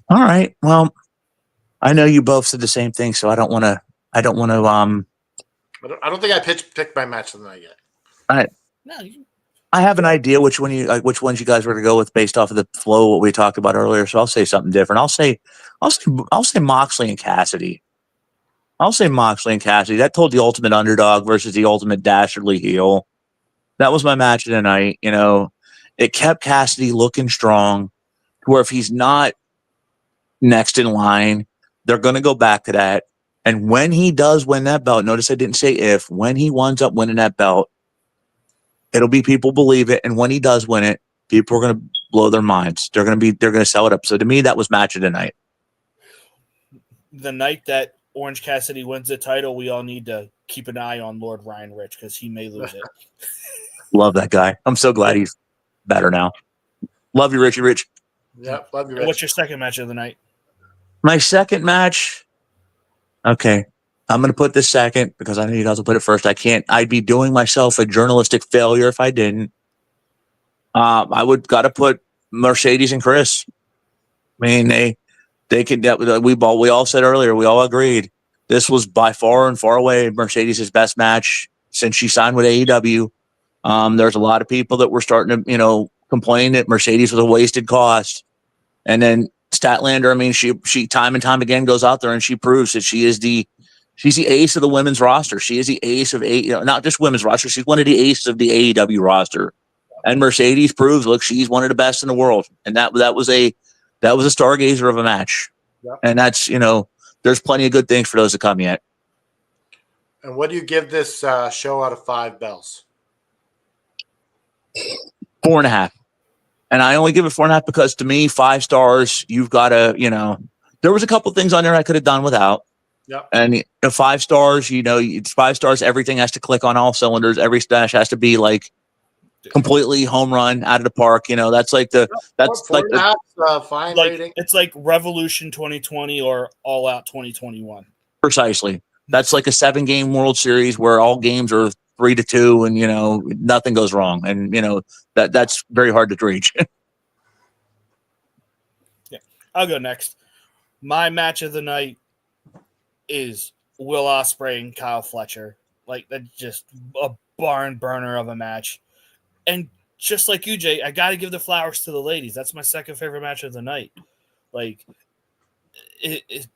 All right. Well, I know you both said the same thing, so I don't want to. I don't think I picked my match of the night yet. All right. No, I have an idea which ones you guys were to go with based off of the flow what we talked about earlier. So I'll say something different. I'll say Moxley and Cassidy. That told the ultimate underdog versus the ultimate dastardly heel. That was my match of the night. It kept Cassidy looking strong. Where if he's not next in line, they're going to go back to that. And when he does win that belt, notice I didn't say if, when he winds up winning that belt, it'll be people believe it. And when he does win it, people are going to blow their minds. They're going to sell it up. So to me, that was match of the night. The night that Orange Cassidy wins the title, we all need to keep an eye on Lord Ryan Rich because he may lose it. Love that guy. I'm so glad he's better now. Love you, Richie Rich. Yeah, love you, And Rich. what's your second match of the night? My second match. Okay. I'm going to put this second because I know you guys will put it first. I'd be doing myself a journalistic failure if I didn't. I would got to put Mercedes and Chris. I mean, they could, we all said earlier, we all agreed this was by far and far away Mercedes' best match since she signed with AEW. There's a lot of people that were starting to, complain that Mercedes was a wasted cost. And then Statlander, I mean, she time and time again goes out there and she proves that she's the ace of the women's roster. She is the ace of not just women's roster. She's one of the aces of the AEW roster. And Mercedes proves, look, she's one of the best in the world. And that was a stargazer of a match. Yep. And that's, there's plenty of good things for those to come yet. And what do you give this show out of 5 bells? 4.5. And I only give it 4.5 because to me, 5 stars, you've got to, there was a couple things on there I could have done without. Yep. And 5 stars, it's 5 stars. Everything has to click on all cylinders. Every smash has to be like completely home run out of the park. That's like fine Like rating. it's like Revolution 2020 or All Out 2021. Precisely. That's like a 7-game World Series where all games are 3-2 and nothing goes wrong. And that's very hard to reach. Yeah. I'll go next. My match of the night is Will Ospreay and Kyle Fletcher. Like, that's just a barn burner of a match. And just like you, Jay, I got to give the flowers to the ladies. That's my second favorite match of the night. Like, it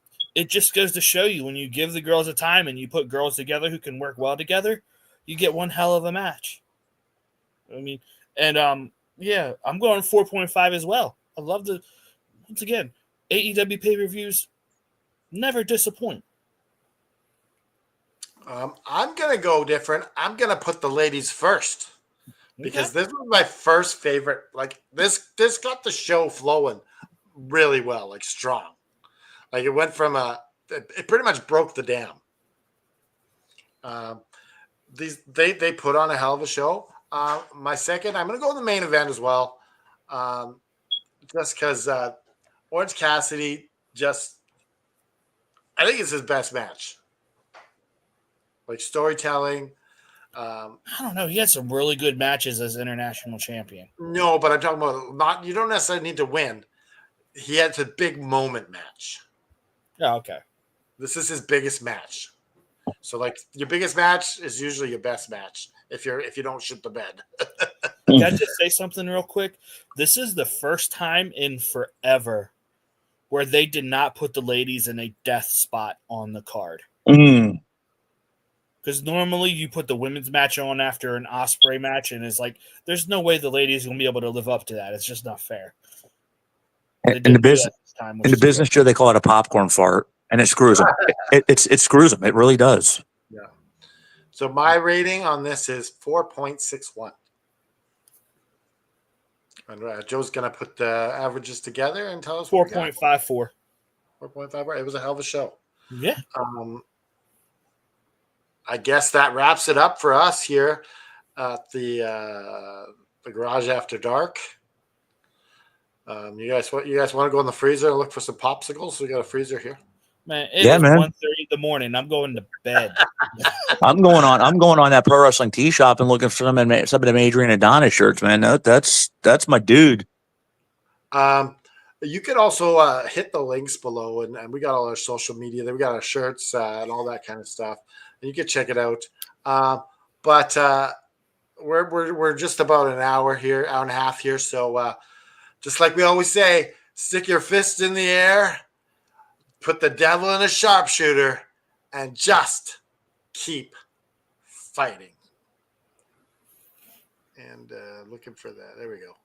just goes to show you when you give the girls a time and you put girls together who can work well together, you get one hell of a match. I mean, and yeah, I'm going 4.5 as well. I love once again, AEW pay-per-views never disappoint. I'm going to go different. I'm going to put the ladies first because this was my first favorite. Like this got the show flowing really well, like strong. Like it went from it pretty much broke the dam. They put on a hell of a show. My second, I'm going to go in the main event as well. Just because Orange Cassidy I think it's his best match. Like storytelling. I don't know. He had some really good matches as international champion. No, but I'm talking about you don't necessarily need to win. He had a big moment match. Oh, okay. This is his biggest match. So like your biggest match is usually your best match if you don't shit the bed. Can I just say something real quick? This is the first time in forever where they did not put the ladies in a death spot on the card. Because normally you put the women's match on after an Ospreay match, and it's like there's no way the ladies will be able to live up to that. It's just not fair. In the business show, they call it a popcorn fart, and it screws them. it screws them. It really does. Yeah. So my rating on this is 4.61. And Joe's gonna put the averages together and tell us 4.54. 4.5. Right. It was a hell of a show. Yeah. I guess that wraps it up for us here at the Garage After Dark. You guys want to go in the freezer and look for some popsicles? We got a freezer here. Man, it's 1:30 in the morning. I'm going to bed. I'm going on that pro wrestling tee shop and looking for some of them Adrian Adonis shirts, man. That's my dude. You could also hit the links below, and we got all our social media there. We got our shirts and all that kind of stuff, and you can check it out. But we're just about an hour and a half here, so just like we always say, stick your fist in the air, put the devil in a sharpshooter, and just keep fighting. And looking for that. There we go.